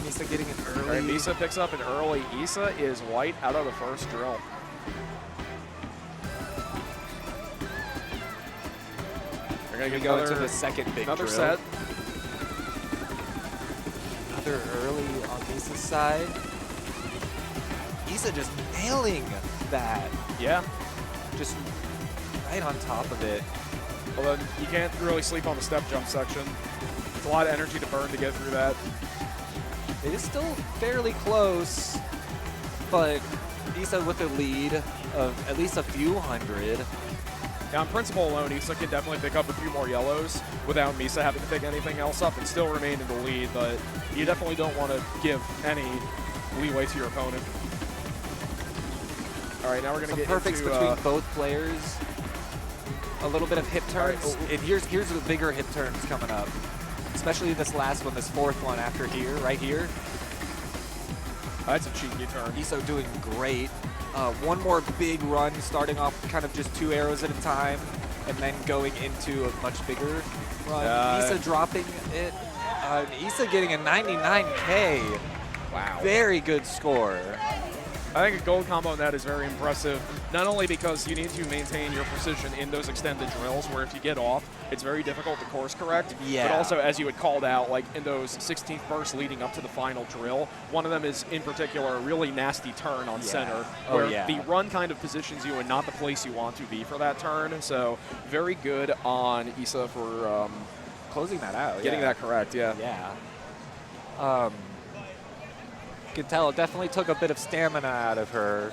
Misa getting an early. All right, Misa picks up an early. Issa is white out of the first drill. We're gonna go into the second big another drill. set. Another early on Misa's side. Isa just nailing that. Yeah. Just right on top of it. Although you can't really sleep on the step jump section. It's a lot of energy to burn to get through that. It is still fairly close, but Issa with a lead of at least a few hundred. Yeah, on principle alone, Issa can definitely pick up a few more yellows without Misa having to pick anything else up and still remain in the lead, but you definitely don't want to give any leeway to your opponent. All right, now we're going to get perfects into, between both players. A little bit of hip turns. Right. And here's the bigger hip turns coming up. Especially this last one, this 4th one after here, right here. That's a cheeky turn. Iso doing great. One more big run, starting off kind of just 2 arrows at a time, and then going into a much bigger run. Isa dropping it. Isa getting a 99K. Wow. Very good score. I think a gold combo on that is very impressive, not only because you need to maintain your precision in those extended drills where if you get off, it's very difficult to course correct, but also as you had called out, like in those 16th bursts leading up to the final drill, one of them is in particular a really nasty turn on center where the run kind of positions you in not the place you want to be for that turn, so very good on Issa for closing that out. Getting that correct, Yeah. You can tell it definitely took a bit of stamina out of her.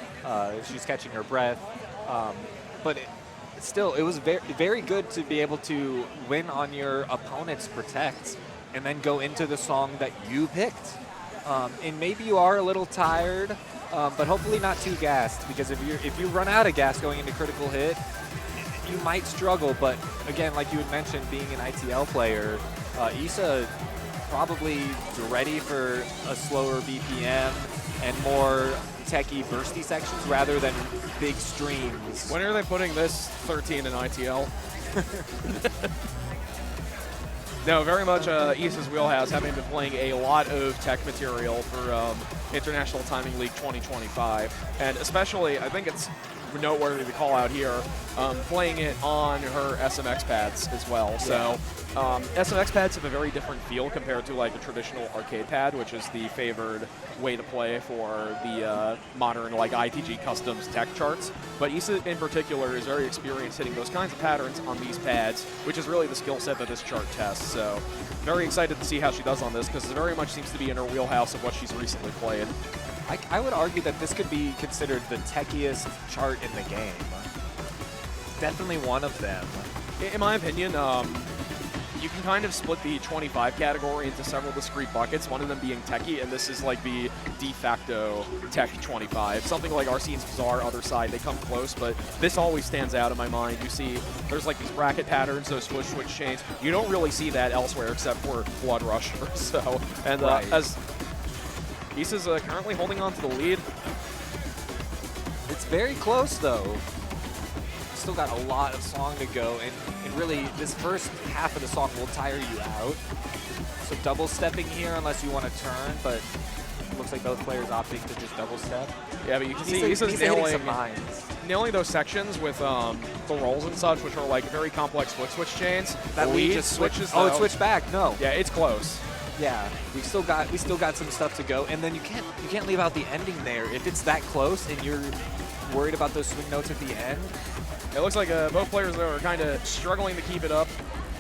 She's catching her breath. But still, it was very, very good to be able to win on your opponent's protect and then go into the song that you picked. And maybe you are a little tired, but hopefully not too gassed, because if you run out of gas going into critical hit, you might struggle. But again, like you had mentioned, being an ITL player, Issa probably ready for a slower BPM and more techie bursty sections rather than big streams. When are they putting this 13 in ITL? No, very much Issa's wheelhouse, having been playing a lot of tech material for International Timing League 2025. And especially, I think it's noteworthy to call out here, playing it on her SMX pads as well. So SMX pads have a very different feel compared to like a traditional arcade pad, which is the favored way to play for the modern like ITG customs tech charts. But Issa in particular is very experienced hitting those kinds of patterns on these pads, which is really the skill set that this chart tests. So very excited to see how she does on this, because it very much seems to be in her wheelhouse of what she's recently played. I would argue that this could be considered the techiest chart in the game. Definitely one of them. In my opinion, you can kind of split the 25 category into several discrete buckets, one of them being techie, and this is like the de facto tech 25. Something like Arsene's Bazaar, other side, they come close, but this always stands out in my mind. You see there's like these bracket patterns, those switch chains. You don't really see that elsewhere except for Blood Rush or so. And as Issa's currently holding on to the lead. It's very close, though. Still got a lot of song to go, and really, this first half of the song will tire you out. So double stepping here unless you want to turn, but Looks like both players opting to just double step. Yeah, but you can see Isa's Isa's hitting some mines. nailing those sections with the rolls and such, which are like very complex foot switch chains. That The lead lead just switches. Oh, it though. switched back. No. Yeah, it's close. Yeah, we still got some stuff to go, and then you can't leave out the ending there. If it's that close and you're worried about those swing notes at the end, It looks like both players though are kind of struggling to keep it up.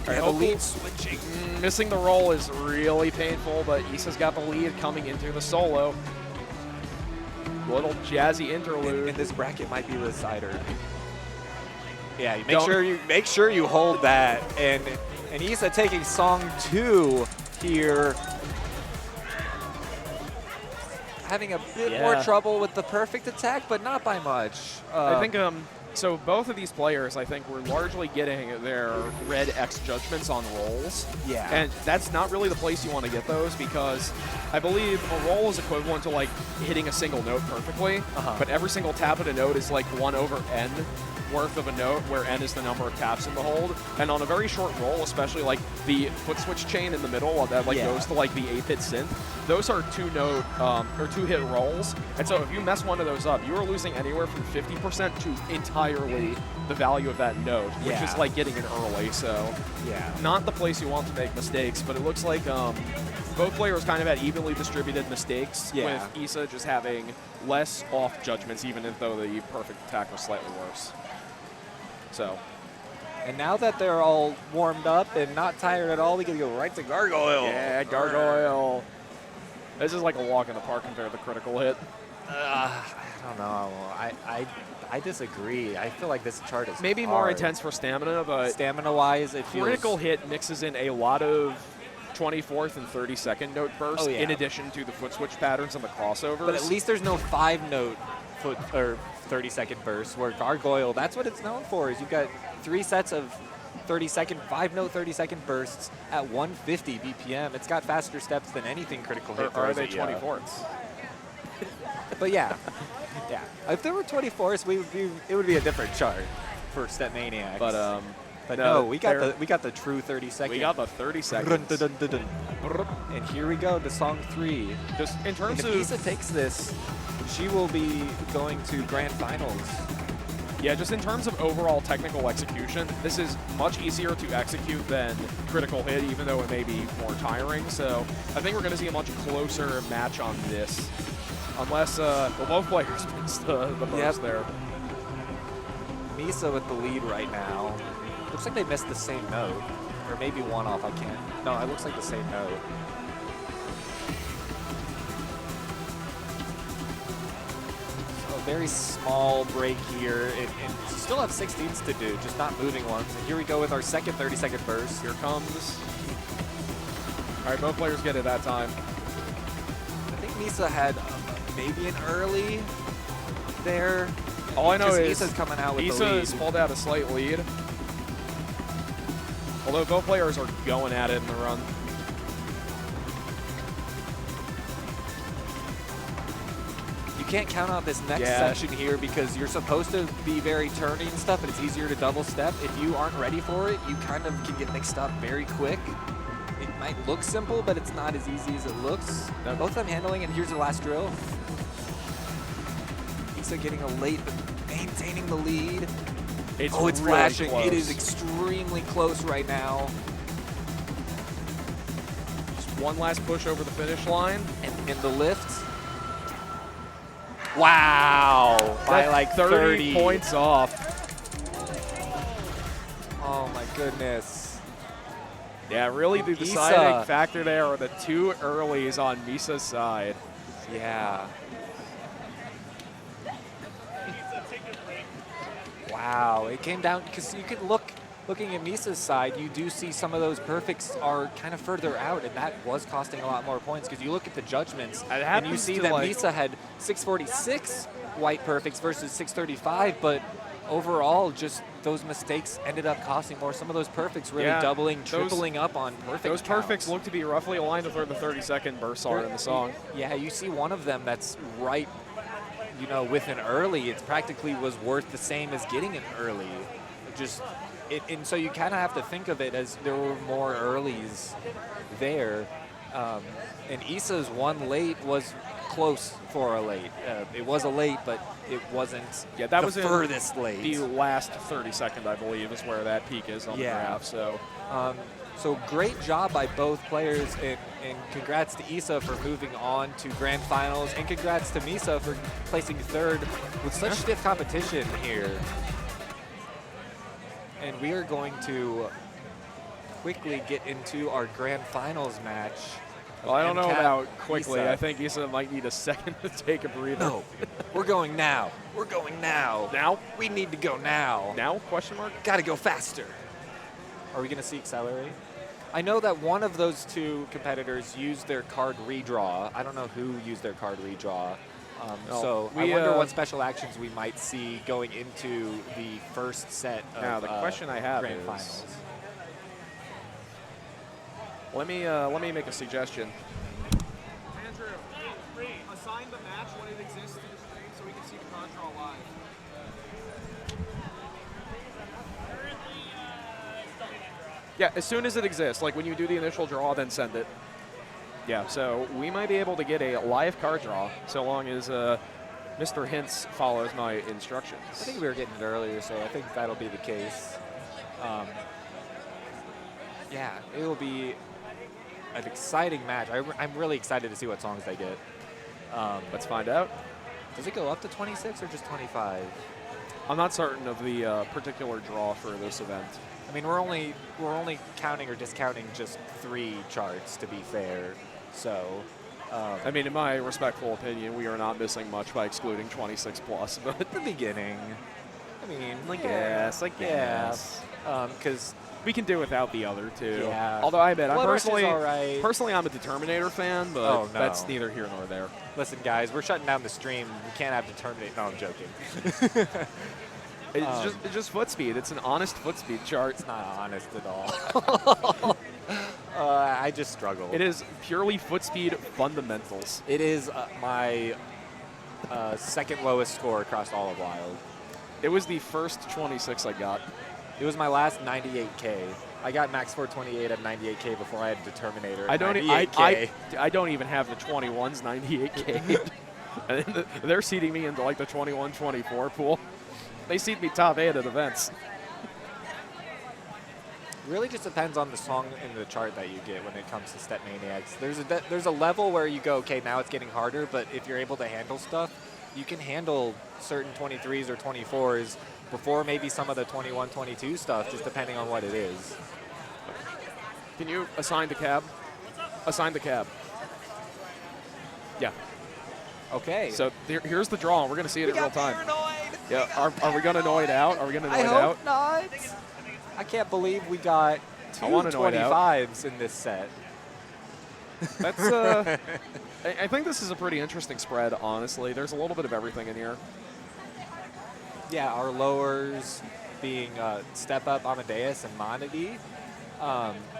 yeah, the hopefully- lead switching. Missing the roll is really painful, but Isa's got the lead coming into the solo. Little jazzy interlude. And this bracket might be the decider. Yeah, Don't- make sure you hold that, and Isa taking song 2 here. Having a bit more Yeah. trouble with the perfect attack, but not by much. I think so both of these players, I think, were largely getting their red X judgments on rolls. Yeah. And that's not really the place you want to get those because I believe a roll is equivalent to like hitting a single note perfectly, but every single tap of a note is like 1 over n worth of a note, where n is the number of taps in the hold. And on a very short roll, especially like the foot switch chain in the middle that like goes to like the 8-bit synth, those are 2-note or 2-hit rolls. And so if you mess one of those up, you are losing anywhere from 50% to entirely the value of that note, which is like getting it early. So yeah. not the place you want to make mistakes, but it looks like both players kind of had evenly distributed mistakes, Yeah. with Isa just having less off judgments, even though the perfect attack was slightly worse. So, And now that they're all warmed up and not tired at all, we can go right to Gargoyle. yeah, Gargoyle. This is like a walk in the park compared to Critical Hit. I don't know. I disagree. I feel like this chart is Maybe more hard. intense for stamina, but Stamina-wise, it feels... Critical Hit mixes in a lot of 24th and 32nd note bursts Oh, yeah. in addition to the foot switch patterns and the crossovers. But at least there's no 5-note foot or 30-second bursts, where Gargoyle, that's what it's known for, is you've got 3 sets of 30-second, 5-note 30-second bursts at 150 BPM. It's got faster steps than anything Critical Hit or are throws they at you. 24ths? But yeah, yeah. If there were 24s, it would be a different chart for StepManiaX. But no, we got the true 30-second. we got the 30 seconds. And here we go to song 3. Just in And terms if of Isa takes this, she will be going to grand finals. yeah, just in terms of overall technical execution, this is much easier to execute than Critical Hit, even though it may be more tiring. So I think we're going to see a much closer match on this, unless both players missed the burst there. Misa with the lead right now. Looks like they missed the same note, or maybe one off. I can't. No, it looks like the same note. So a very small break here, and you still have 16s to do, just not moving ones. And here we go with our second 30-second burst. Here comes. All right, both players get it that time. I think Misa had maybe an early there. All I know Just is Isa's coming out with the Isa lead. has pulled out a slight lead. Although both players are going at it in the run. You can't count out this next Yeah. section here because you're supposed to be very turny and stuff, and it's easier to double step. If you aren't ready for it, you kind of can get mixed up very quick. It might look simple, but it's not as easy as it looks. Both of them handling, and here's the last drill. Isa getting a late, but maintaining the lead. It's It's really flashing. close. It is extremely close right now. Just one last push over the finish line. And the lift. Wow. By That's like 30 points off. Oh my goodness. Yeah, really the Isa. deciding factor there are the 2 earlies on Misa's side. Yeah. Wow, it came down because you can looking at Misa's side, you do see some of those perfects are kind of further out, and that was costing a lot more points because you look at the judgments and you happens see to, that like- Misa had 646 white perfects versus 635, but overall, just those mistakes ended up costing more. Some of those perfects really Yeah, doubling, those- tripling up on perfect Those perfects counts. look to be roughly aligned with where the 30-second bursts are in the song. Yeah, you see one of them that's right, you know, with an early, it practically was worth the same as getting an early. And so you kind of have to think of it as there were more earlies there. And Issa's one late was close for a late. It was a late, but it wasn't Yeah, that the was in furthest late. The last 30-second, I believe, is where that peak is on the graph. So, So great job by both players, and congrats to Issa for moving on to grand finals, and congrats to Misa for placing third with such stiff competition here. And we are going to quickly get into our grand finals match. well, I don't know MCAT about quickly. Issa. I think Issa might need a second to take a breather. No, we're going now. We're going now. Now? We need to go now. Now? Question mark? Got to go faster. Are we going to see Accelerate? I know that one of those two competitors used their card redraw. I don't know who used their card redraw. So I wonder what special actions we might see going into the first set of Now, the question I have grand is, finals. let me make a suggestion. Andrew, assign the match when it exists to the stream so we can see the card draw live. Yeah, as soon as it exists, like when you do the initial draw, then send it. Yeah, so we might be able to get a live card draw so long as Mr. Hintz follows my instructions. I think we were getting it earlier, so I think that'll be the case. Yeah, it will be an exciting match. I'm really excited to see what songs they get. Let's find out. Does it go up to 26 or just 25? I'm not certain of the particular draw for this event. I mean, we're only counting or discounting just 3 charts, to be fair. So, I mean, in my respectful opinion, we are not missing much by excluding 26 plus. But at the beginning, I mean, I guess. because we can do without the other two. Yeah. Although I admit, I'm Blood Rush is personally, all right. personally, I'm a Determinator fan, but Oh, no. that's neither here nor there. Listen, guys, we're shutting down the stream. We can't have Determinate. No, I'm joking. It's just foot speed. It's an honest foot speed chart. It's not honest at all. I just struggle. It is purely foot speed fundamentals. It is my second lowest score across all of Wild. It was the first 26 I got. It was my last 98K. I got max 428 at 98K before I had Determinator. I don't. I don't even have the 21's 98K. And they're seeding me into like the 21-24 pool. They seed me top 8 at events. Really just depends on the song in the chart that you get when it comes to StepManiaX. There's a level where you go, okay, now it's getting harder, but if you're able to handle stuff, you can handle certain 23s or 24s before maybe some of the 21, 22 stuff, just depending on what it is. Can you assign the cab? Assign the cab. Yeah. Okay. So here's the draw. We're going to see it in real time. Paranoid. Yeah. Are we going to know it out? Are we going to know I it hope out? not. I can't believe we got 2 I wanna know it out. 25s in this set. That's I think this is a pretty interesting spread, honestly. There's a little bit of everything in here. Yeah, our lowers being Step Up, Amadeus, and Monody,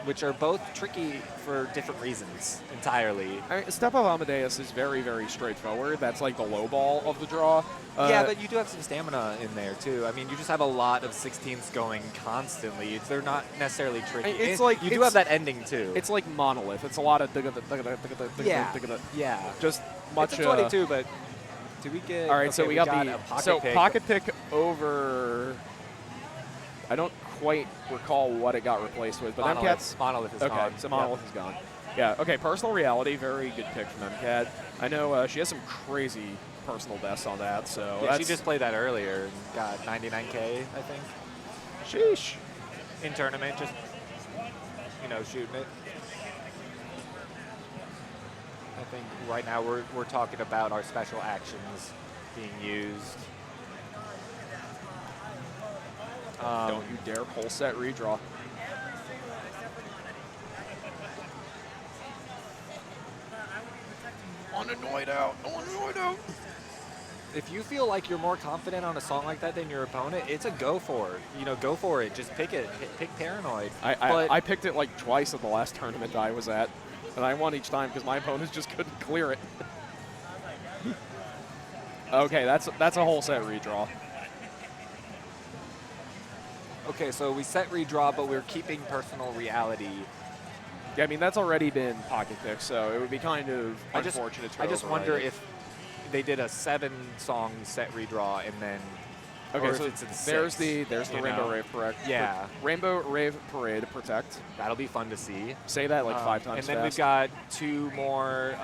which are both tricky for different reasons entirely. I mean, Step Up Amadeus is very, very straightforward. That's like the low ball of the draw. Yeah, but you do have some stamina in there, too. I mean, you just have a lot of 16ths going constantly. They're not necessarily tricky. It's like you do have that ending, too. It's like Monolith. It's a lot of yeah. just much. It's a 22, but do we get... All right, so we got a pocket pick over... I don't quite recall what it got replaced with, but Monolith is okay, gone. so Monolith is gone. Yeah, okay, Personal Reality, very good pick from MCAT. I know she has some crazy personal bests on that, so yeah, she just played that earlier and got 99K, I think. Sheesh. In tournament, just, shooting it. I think right now we're talking about our special actions being used. Don't you dare whole set redraw. Unannoyed out. Unannoyed out. If you feel like you're more confident on a song like that than your opponent, it's a go for it. Go for it. Just pick it. Pick Paranoid. I picked it like twice at the last tournament I was at, and I won each time because my opponents just couldn't clear it. Okay, that's a whole set redraw. Okay, so we set redraw, but we're keeping Personal Reality. Yeah, I mean, that's already been pocket picked, so it would be kind of I just unfortunate to I just override wonder it. if they did a 7-song set redraw and then Okay, or so if it's in there's 6, the you Rainbow know? Rave Parade. Yeah. Rainbow Rave Parade Protect. That'll be fun to see. Say that like 5 times And then fast. we've got 2 more.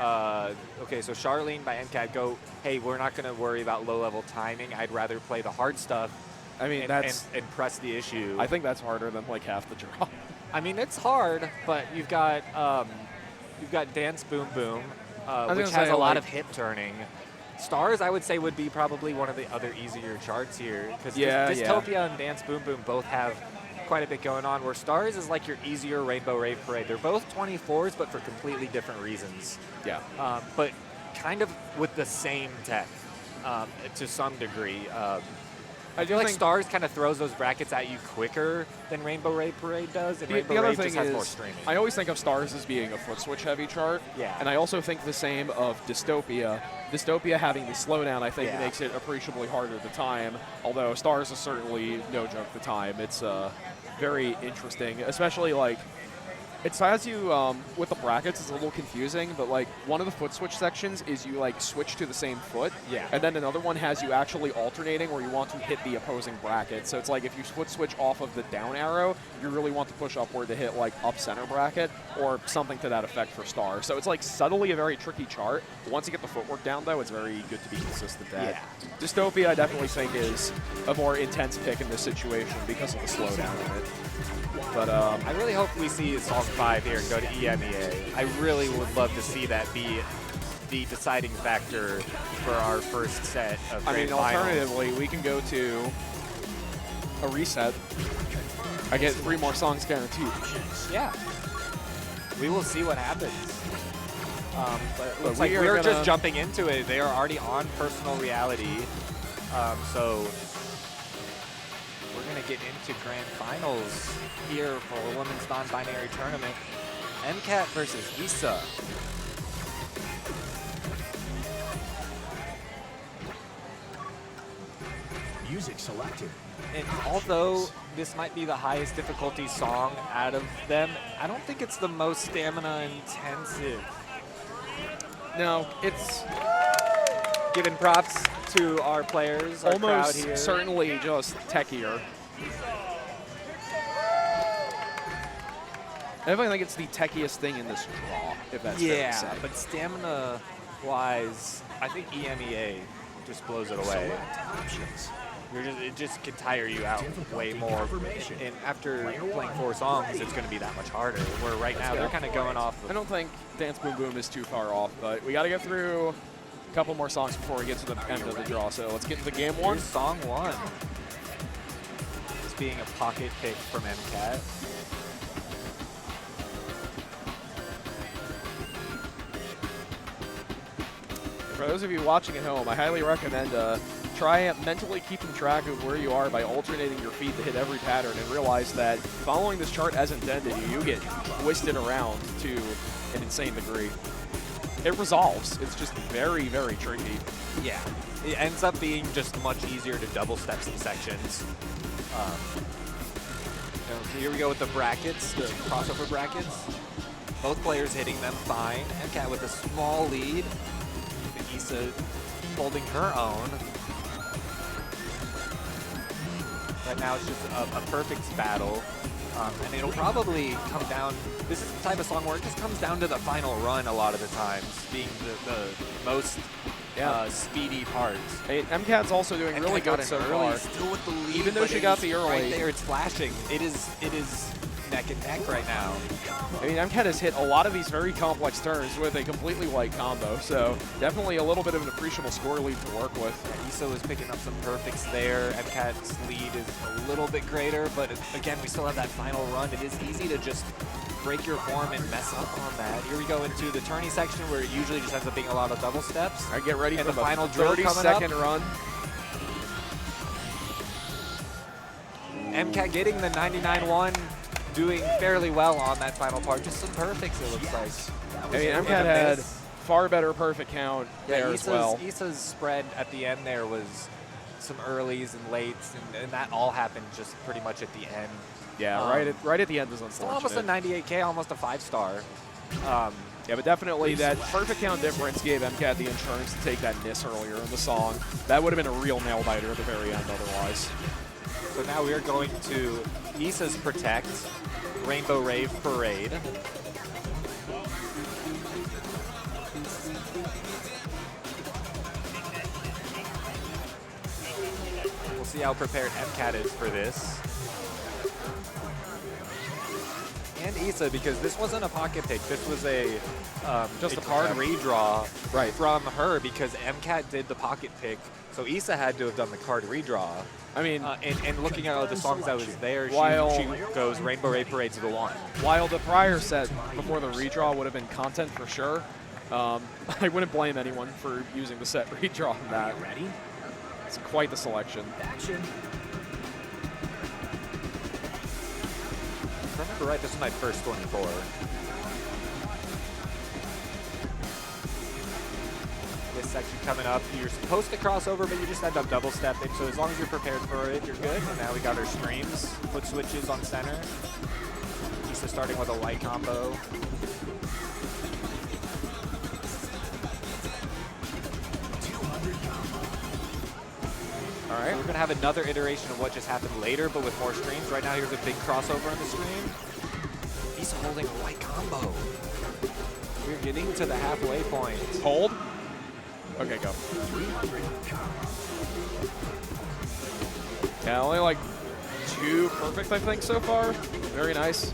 Okay, so Charlene by MCAT go, hey, we're not going to worry about low-level timing. I'd rather play the hard stuff I mean, and press the issue. I think that's harder than like half the draw. I mean, it's hard, but you've got Dance Boom Boom, was which gonna has say, a lot like- of hip turning. Stars, I would say, would be probably one of the other easier charts here because Yeah, Dystopia and Dance Boom Boom both have quite a bit going on, where Stars is like your easier Rainbow Rave Parade. They're both 24s, but for completely different reasons. Yeah. But kind of with the same tech to some degree. I feel like think- Stars kind of throws those brackets at you quicker than Rainbow Rave Parade does, and The Rainbow other Rave thing just has is, more streaming. I always think of Stars as being a foot switch heavy chart. Yeah. And I also think the same of Dystopia. Dystopia having the slowdown, I think, Yeah. makes it appreciably harder to time. Although Stars is certainly no joke to time. It's very interesting, especially like it has you with the brackets. It's a little confusing, but like one of the foot switch sections is you like switch to the same foot. Yeah. And then another one has you actually alternating where you want to hit the opposing bracket. So it's like if you foot switch off of the down arrow, you really want to push upward to hit like up center bracket or something to that effect for Star. So it's like subtly a very tricky chart. Once you get the footwork down though, it's very good to be consistent at. Yeah. Dystopia I definitely think is a more intense pick in this situation because of the slowdown in it. But I really hope we see Song 5 here and go to EMEA. I really would love to see that be the deciding factor for our first set of I mean, grand finals. alternatively, we can go to a reset. I get 3 more songs guaranteed. Yeah. We will see what happens. But it looks we like are we're gonna- just jumping into it. They are already on Personal Reality. So we're going to get into grand finals here for a women's non-binary tournament. MCAT versus Issa. Music selected. And although this might be the highest difficulty song out of them, I don't think it's the most stamina intensive. No, it's Giving props to our players, our crowd almost here. certainly just techier. I definitely think it's the techiest thing in this draw, if that's fair to say. Yeah, but stamina-wise, I think EMEA just blows it away. Select options. It just can tire you out way Difficulty more. confirmation. And after Player playing one. 4 songs, it's going to be that much harder. Where right now they're kind of going off I of don't think Dance Boom Boom is too far off, but we got to get through a couple more songs before we get to the end of the draw. So let's get into game 1. Here's song 1. It's being a pocket pick from MCAT. For those of you watching at home, I highly recommend try mentally keeping track of where you are by alternating your feet to hit every pattern and realize that following this chart as intended, you get twisted around to an insane degree. It resolves. It's just very, very tricky. Yeah. It ends up being just much easier to double step some sections. So here we go with the brackets, the crossover brackets. Both players hitting them fine. MCAT with a small lead. Issa holding her own. Right now it's just a perfect battle. And it'll probably come down, this is the type of song where it just comes down to the final run a lot of the times, being the most speedy part. Hey, MCAT's also doing And really got good it so early, far. still with the lead. Even though but she it got is the early. right there, it's flashing. It is neck and neck right now. I mean, MCAT has hit a lot of these very complex turns with a completely light combo, so definitely a little bit of an appreciable score lead to work with. Issa is picking up some perfects there. MCAT's lead is a little bit greater, but again, we still have that final run. It is easy to just break your form and mess up on that. Here we go into the tourney section where it usually just ends up being a lot of double steps. All right, get ready And for the final drill coming 30-second up. run. MCAT getting the 99-1, doing fairly well on that final part. Just some perfects, it looks like. I mean, In MCAT a had miss. far better perfect count there as well. Issa's spread at the end there was some earlies and lates, and that all happened just pretty much at the end. Yeah, right at the end is unfortunate. Almost a 98K, almost a 5-star. Yeah, but definitely that perfect count difference gave MCAT the insurance to take that miss earlier in the song. That would have been a real nail-biter at the very end otherwise. So now we are going to Issa's Protect, Rainbow Rave Parade. We'll see how prepared MCAT is for this. And Issa, because this wasn't a pocket pick, this was a just a card redraw from her, because MCAT did the pocket pick, so Issa had to have done the card redraw. I mean, and looking at all the songs that was there, she goes Rainbow Rave Parade to the 1. While the prior set before the redraw would have been content for sure, I wouldn't blame anyone for using the set redraw on that. It's quite the selection. If I remember right, this is my first 24. This section coming up, you're supposed to cross over, but you just end up double stepping. So as long as you're prepared for it, you're good. And now we got our streams, foot switches on center. Issa starting with a white combo. All right, we're gonna have another iteration of what just happened later, but with more streams. Right now, here's a big crossover on the stream. He's holding a white combo. We're getting to the halfway point. Hold. Okay, go. Yeah, only like 2 perfect, I think, so far. Very nice.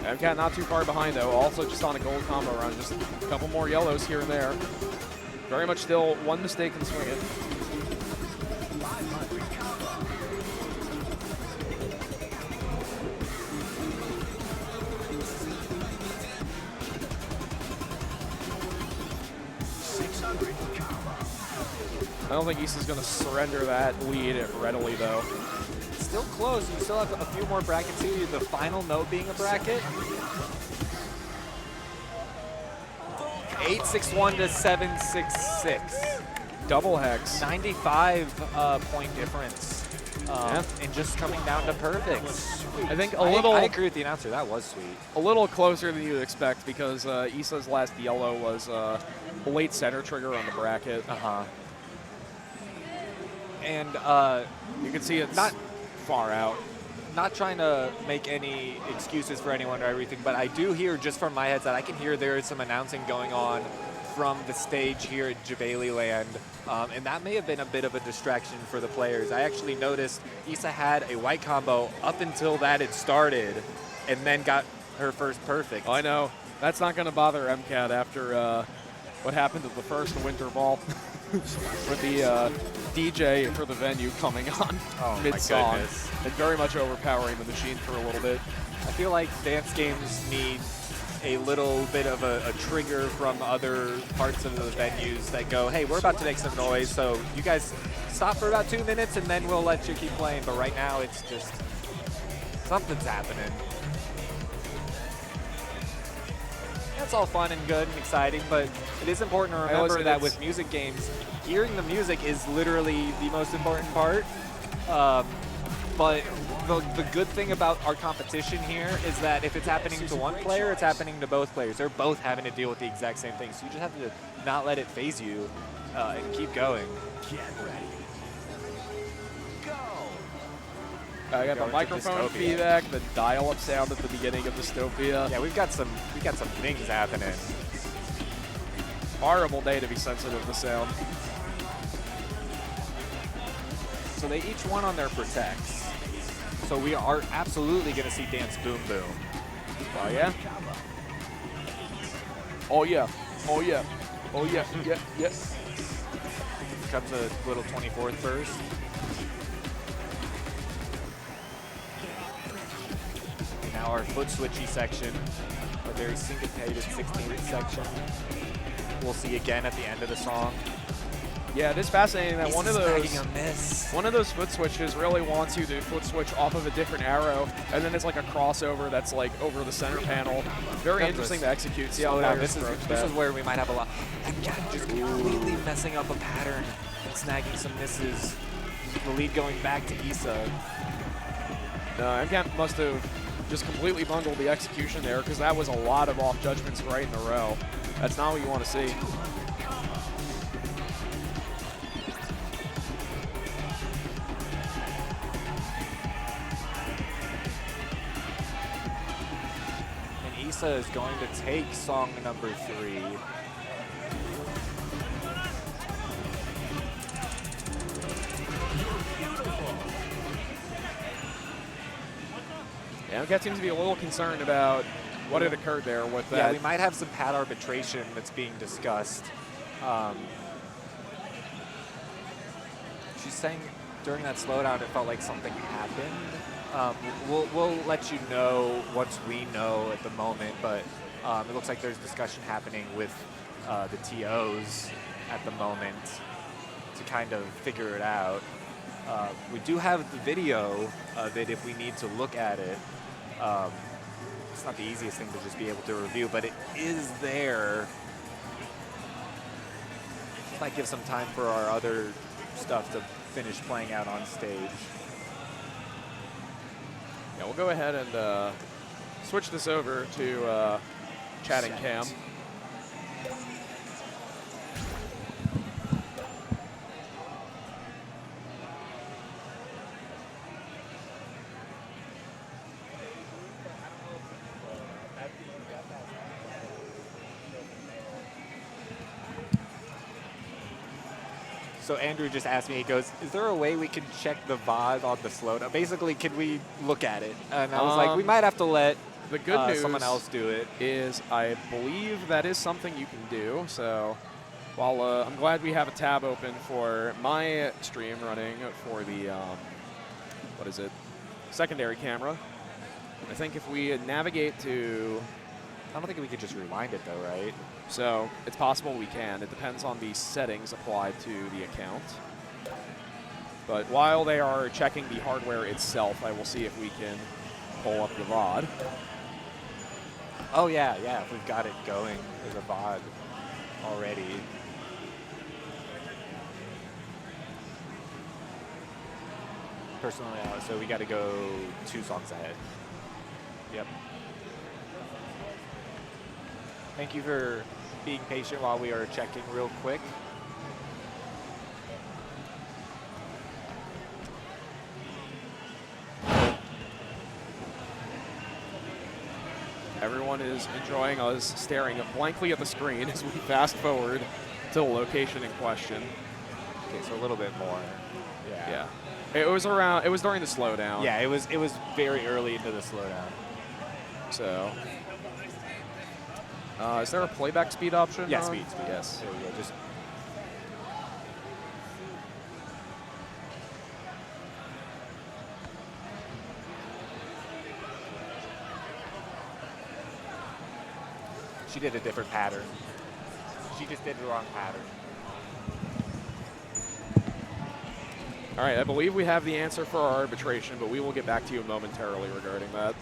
MCAT not too far behind, though. Also just on a gold combo run. Just a couple more yellows here and there. Very much still one mistake and swing it. I don't think Issa's going to surrender that lead readily, though. Still close. You still have a few more brackets here. The final note being a bracket. 861 to 766. Double hex. 95 point difference. And just coming down to perfects. I think a little. I agree with the announcer. That was sweet. A little closer than you'd expect, because Issa's last yellow was a late center trigger on the bracket. And you can see it's not far out. Not trying to make any excuses for anyone or everything, but I do hear, just from my headset, I can hear there is some announcing going on from the stage here at Jabali Land, and that may have been a bit of a distraction for the players. I actually noticed Issa had a white combo up until that had started, and then got her first perfect. I know. That's not going to bother MCAT after what happened at the first winter ball with the DJ for the venue coming on mid-song and very much overpowering the machine for a little bit. I feel like dance games need a little bit of a trigger from other parts of the venues that go, hey, we're about to make some noise, so you guys stop for about 2 minutes and then we'll let you keep playing. But right now it's just, something's happening. It's all fun and good and exciting, but it is important to remember that with music games, hearing the music is literally the most important part. But the good thing about our competition here is that if it's happening to one player, it's happening to both players. They're both having to deal with the exact same thing. So you just have to not let it phase you and keep going. Get ready. Go. I got the microphone feedback, the dial-up sound at the beginning of Dystopia. Yeah, we got some things happening. Horrible day to be sensitive to sound. So they each won on their protects. So we are absolutely going to see Dance Boom Boom. Oh yeah. Oh yeah. Oh yeah. Oh yeah. Yeah. Yes. Comes a little 24th burst. Now our foot switchy section, a very syncopated 16th section. We'll see again at the end of the song. Yeah, it is fascinating that one of snagging a miss. those foot switches really wants you to foot switch off of a different arrow, and then it's like a crossover that's like over the center panel. Very interesting to execute. See how Slow down. players This approach is that. where we might have a lot. Again, just completely messing up a pattern and snagging some misses. The lead going back to Issa. MCAP must have just completely bungled the execution there because that was a lot of off judgments right in a row. That's not what you want to see. And Issa is going to take song number 3. Yeah, MCAT seems to be a little concerned about what had occurred there with that. Yeah, we might have some pad arbitration that's being discussed. She's saying during that slowdown it felt like something happened. We'll let you know once we know at the moment, but it looks like there's discussion happening with the TOs at the moment to kind of figure it out. We do have the video of it if we need to look at it. It's not the easiest thing to just be able to review, but it is there. Might give some time for our other stuff to finish playing out on stage. Yeah, we'll go ahead and switch this over to chatting cam. So Andrew just asked me, he goes, is there a way we can check the VOD on the slowdown? Basically, can we look at it? And I was like, we might have to let the good news someone else do it. Is I believe that is something you can do. So while I'm glad we have a tab open for my stream running for the, what is it, secondary camera, I think if we navigate to... I don't think we could just rewind it though, right? So it's possible we can. It depends on the settings applied to the account. But while they are checking the hardware itself, I will see if we can pull up the VOD. Oh yeah, if we've got it going, there's a VOD already. Personally, so we got to go 2 songs ahead. Yep. Thank you for being patient while we are checking real quick. Everyone is enjoying us staring blankly at the screen as we fast forward to the location in question. Okay, so a little bit more. Yeah. It was during the slowdown. Yeah, it was very early into the slowdown. So, is there a playback speed option? Yeah, speed. Yes. There we go. Just she did a different pattern. She just did the wrong pattern. All right, I believe we have the answer for our arbitration, but we will get back to you momentarily regarding that.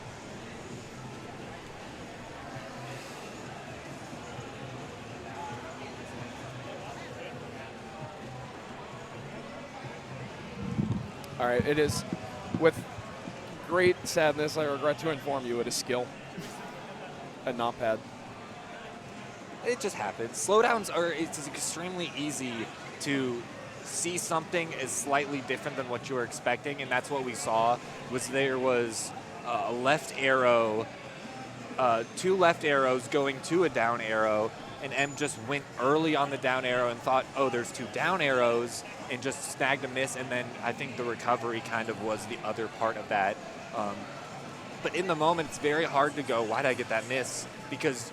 All right, it is with great sadness I regret to inform you it is skill and not pad. It just happens. Slowdowns it's extremely easy to see something as slightly different than what you were expecting, and that's what we saw. There was a left arrow, 2 left arrows going to a down arrow, and M just went early on the down arrow and thought, oh, there's 2 down arrows, and just snagged a miss, and then I think the recovery kind of was the other part of that. But in the moment, it's very hard to go, why did I get that miss? Because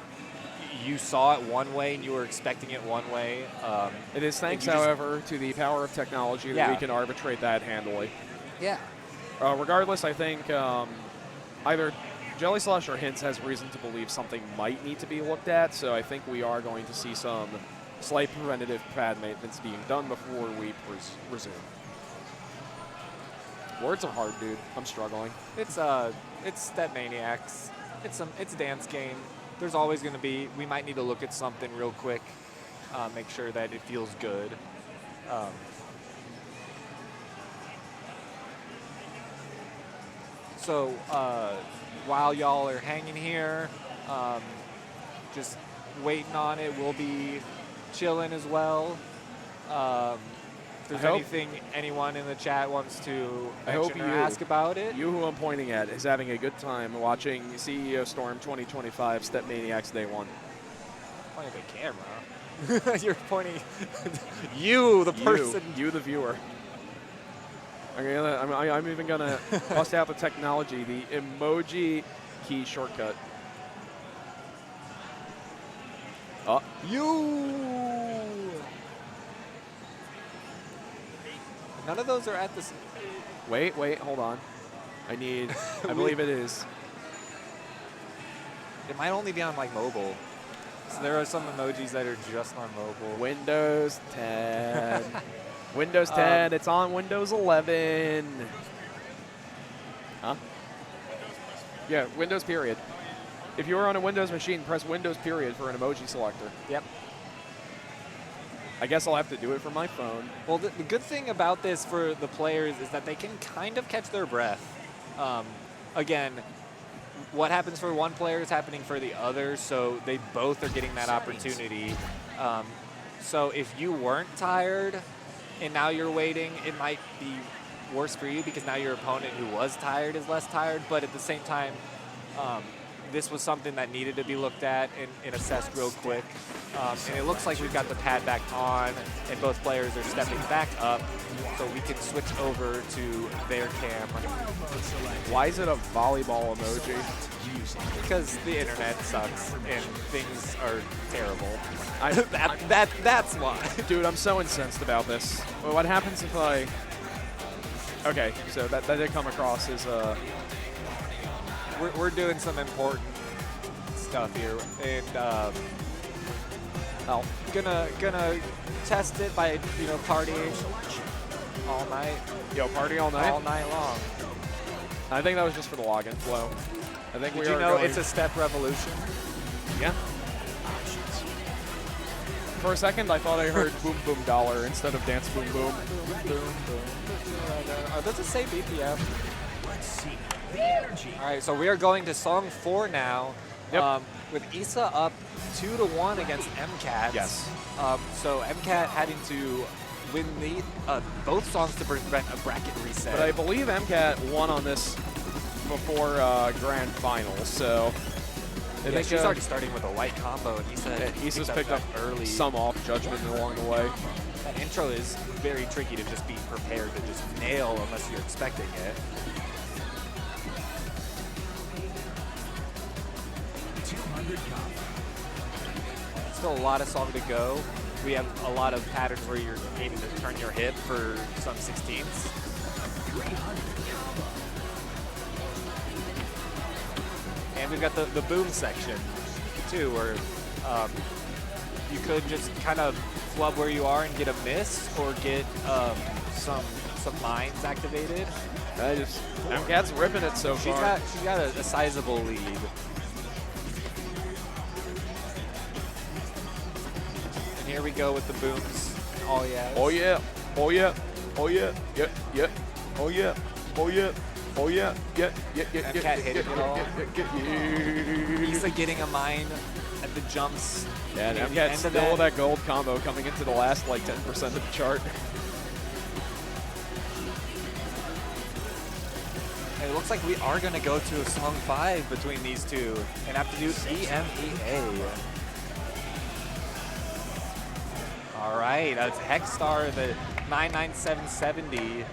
you saw it one way and you were expecting it one way. It is thanks, however, to the power of technology that we can arbitrate that handily. Yeah. Regardless, I think either Jelly Slush or Hints has reason to believe something might need to be looked at, so I think we are going to see some Slight preventative pad maintenance being done before we resume. Words are hard, dude. I'm struggling. It's StepManiaX. It's a dance game. There's always going to be. We might need to look at something real quick, make sure that it feels good. So while y'all are hanging here, just waiting on it, we'll be chilling as well. If there's anything anyone in the chat wants to mention or ask about it. You who I'm pointing at is having a good time watching CEO Storm 2025 StepManiaX Day 1. Pointing at the camera. You're pointing. You, the person. You, the viewer. I'm even going to bust out the technology, the emoji key shortcut. Oh. None of those are at this. Wait, hold on. I believe it is. It might only be on like mobile. So there are some emojis that are just on mobile. Windows 10. Windows 10. It's on Windows 11. Huh? Yeah, Windows period. If you're on a Windows machine, press Windows period for an emoji selector. Yep. I guess I'll have to do it from my phone. Well, the good thing about this for the players is that they can kind of catch their breath. Again, what happens for one player is happening for the other, so they both are getting that opportunity. So if you weren't tired and now you're waiting, it might be worse for you because now your opponent who was tired is less tired, but at the same time, this was something that needed to be looked at and assessed real quick. And it looks like we've got the pad back on, and both players are stepping back up, so we can switch over to their cam. Why is it a volleyball emoji? Because the internet sucks and things are terrible. That's why. Dude, I'm so incensed about this. Well, what happens if I... Okay, so that did come across as We're doing some important stuff here, and gonna test it by partying all night. Yo, party all night? All night long. I think that was just for the login flow. I think Did you know it's a step revolution? Yeah. For a second, I thought I heard boom boom dollar instead of dance boom boom. Does it say BPM? All right, so we are going to song 4 now. Yep. With Issa up 2-1 against MCAT. Yes. So MCAT having to win both songs to prevent a bracket reset. But I believe MCAT won on this before Grand Finals, so I think she's already starting with a light combo, and Issa's picked up early. some off judgment along the way. That intro is very tricky to just be prepared to just nail unless you're expecting it. Still a lot of song to go. We have a lot of patterns where you're needing to turn your hip for some 16ths. And we've got the boom section too, where you could just kind of flub where you are and get a miss, or get some mines activated. MCAT's ripping it so far. She's got a sizable lead. And here we go with the booms. Oh yeah. Oh yeah. Oh yeah. Oh yeah. Yeah. Yeah. Oh yeah. Oh yeah. Oh yeah. Yeah. Yeah. Yeah. MCAT hitting it all. Issa getting a mine at the jumps. Yeah, and MCAT still that gold combo coming into the last like 10% of the chart. And it looks like we are going to go to a song 5 between these two and have to do EMEA. All right, that's Hexstar, the 99770.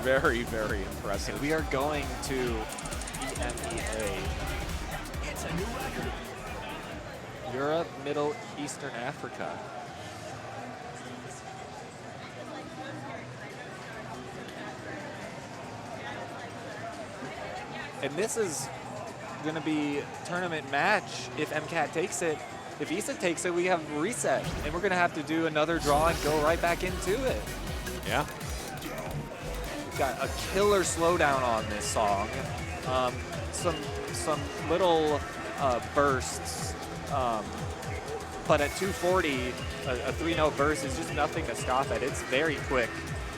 Very, very impressive. And we are going to EMEA. It's a new record. Europe, Middle Eastern Africa. And this is going to be tournament match if MCAT takes it if Issa takes it, we have reset, and we're going to have to do another draw and go right back into it. Yeah. We've got a killer slowdown on this song. Some little bursts, but at 240, a 3-note burst is just nothing to scoff at. It's very quick,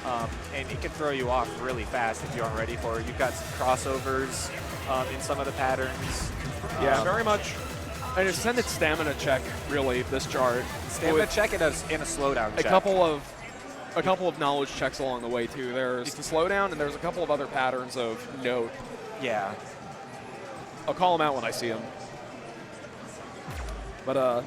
and it can throw you off really fast if you aren't ready for it. You've got some crossovers in some of the patterns. Yeah, very much an extended stamina check, really, this chart. Stamina check and a slowdown check. A couple of knowledge checks along the way, too. There's the slowdown, and there's a couple of other patterns of note. Yeah. I'll call them out when I see them. But,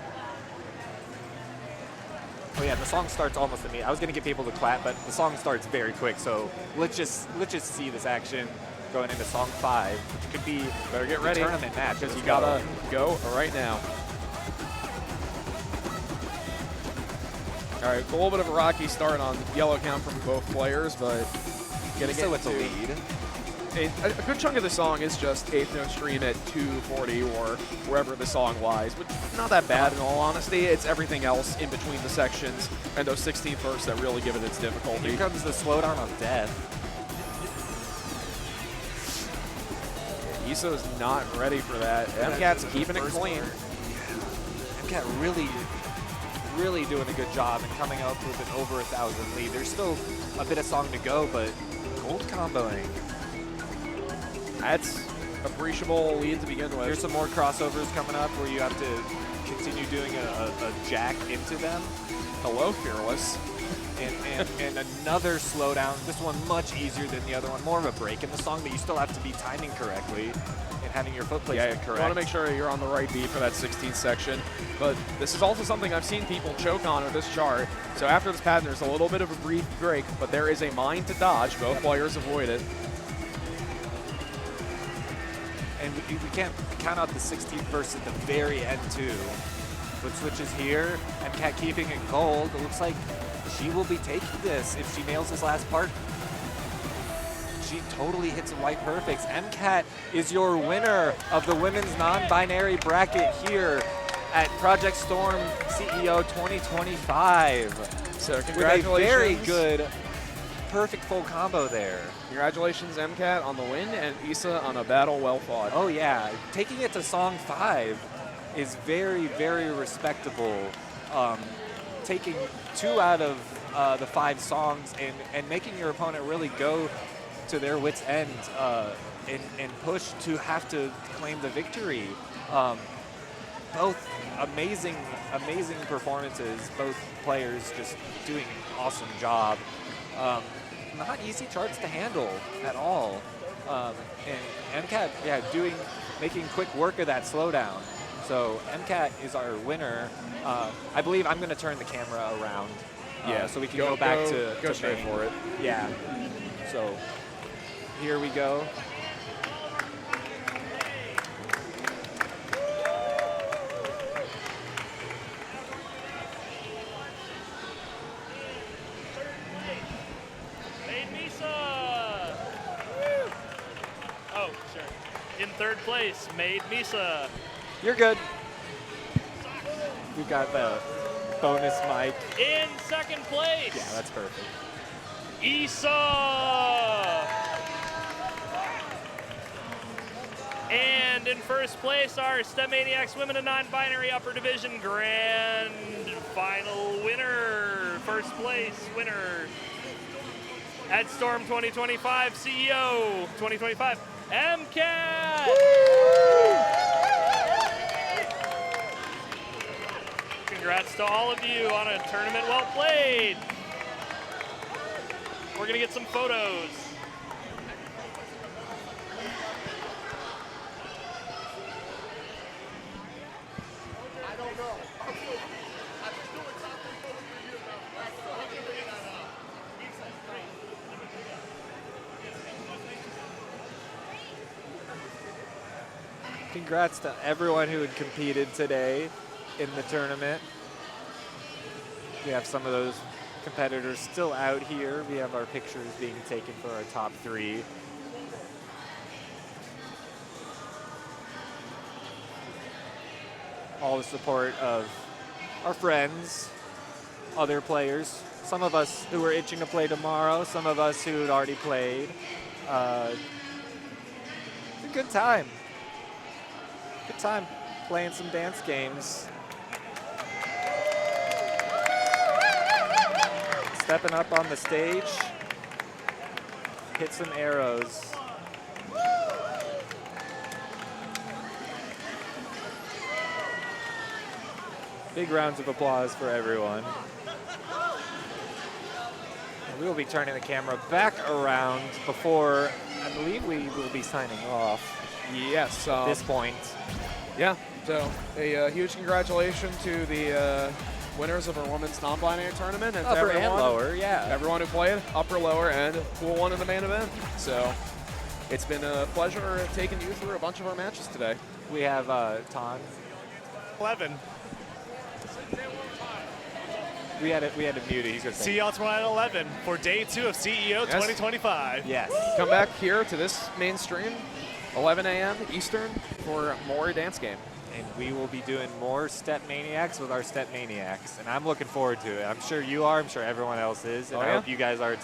Oh yeah, the song starts almost immediately. I was gonna get people to clap, but the song starts very quick. So let's just see this action going into song 5, which could be better get ready, tournament match because you gotta go right now. All right, a little bit of a rocky start on yellow count from both players, but getting so it's into a lead. A good chunk of the song is just eighth note stream at 240 or wherever the song lies, which is not that bad in all honesty. It's everything else in between the sections and those 16 firsts that really give it its difficulty. Here comes the slowdown of death. Issa's not ready for that. MCAT's keeping it clean. MCAT really doing a good job and coming up with an over 1,000 lead. There's still a bit of song to go, but gold comboing. That's appreciable lead to begin with. There's some more crossovers coming up where you have to continue doing a jack into them. Hello, Fearless. And another slowdown. This one much easier than the other one. More of a break in the song, but you still have to be timing correctly and having your foot placement correct. You want to make sure you're on the right beat for that 16th section. But this is also something I've seen people choke on with this chart. So after this pattern, there's a little bit of a brief break, but there is a mine to dodge. Both players avoid it. And we can't count out the 16th verse at the very end, too. Foot switches here. MCAT keeping it gold. It looks like she will be taking this if she nails this last part. She totally hits white perfects. MCAT is your winner of the women's non-binary bracket here at Project Storm CEO 2025. So congratulations. With a very good, perfect full combo there. Congratulations, MCAT, on the win, and Issa on a battle well fought. Oh yeah, taking it to song 5 is very, very respectable. Taking 2 out of the 5 songs and making your opponent really go to their wits' end and push to have to claim the victory. Both amazing performances, both players just doing an awesome job. Not easy charts to handle at all. And MCAT, yeah, making quick work of that slowdown. So MCAT is our winner. I believe I'm going to turn the camera around, so we can go back to straight for it. Yeah. So here we go. Oh, sure. In third place, Made Misa. You're good. We've got the bonus mic. In second place. Yeah, that's perfect. Issa. And in first place, our StepManiaX Women and Non-Binary Upper Division Grand Final winner. First place winner at Storm 2025 CEO 2025, MCAT. Congrats to all of you on a tournament well played. We're gonna get some photos. Congrats to everyone who had competed today in the tournament. We have some of those competitors still out here. We have our pictures being taken for our top 3. all the support of our friends, other players, some of us who were itching to play tomorrow, some of us who had already played. It's a good time. Good time playing some dance games. Stepping up on the stage, hit some arrows. Big rounds of applause for everyone. And we will be turning the camera back around before, I believe we will be signing off Yes. at this point. Yeah. So a huge congratulations to the winners of our women's non-binary tournament and to Upper everyone, and lower, yeah. everyone who played, upper, lower, and pool one in the main event. So it's been a pleasure taking you through a bunch of our matches today. We have Ton. 11. We had to mute it. He's going to See y'all tomorrow at 11 for day 2 of CEO 2025. Yes. Come back here to this main stream, 11 a.m. Eastern, for more dance game. And we will be doing more StepManiaX with our StepManiacs. And I'm looking forward to it. I'm sure you are. I'm sure everyone else is. And Oh, I yeah? hope you guys are too.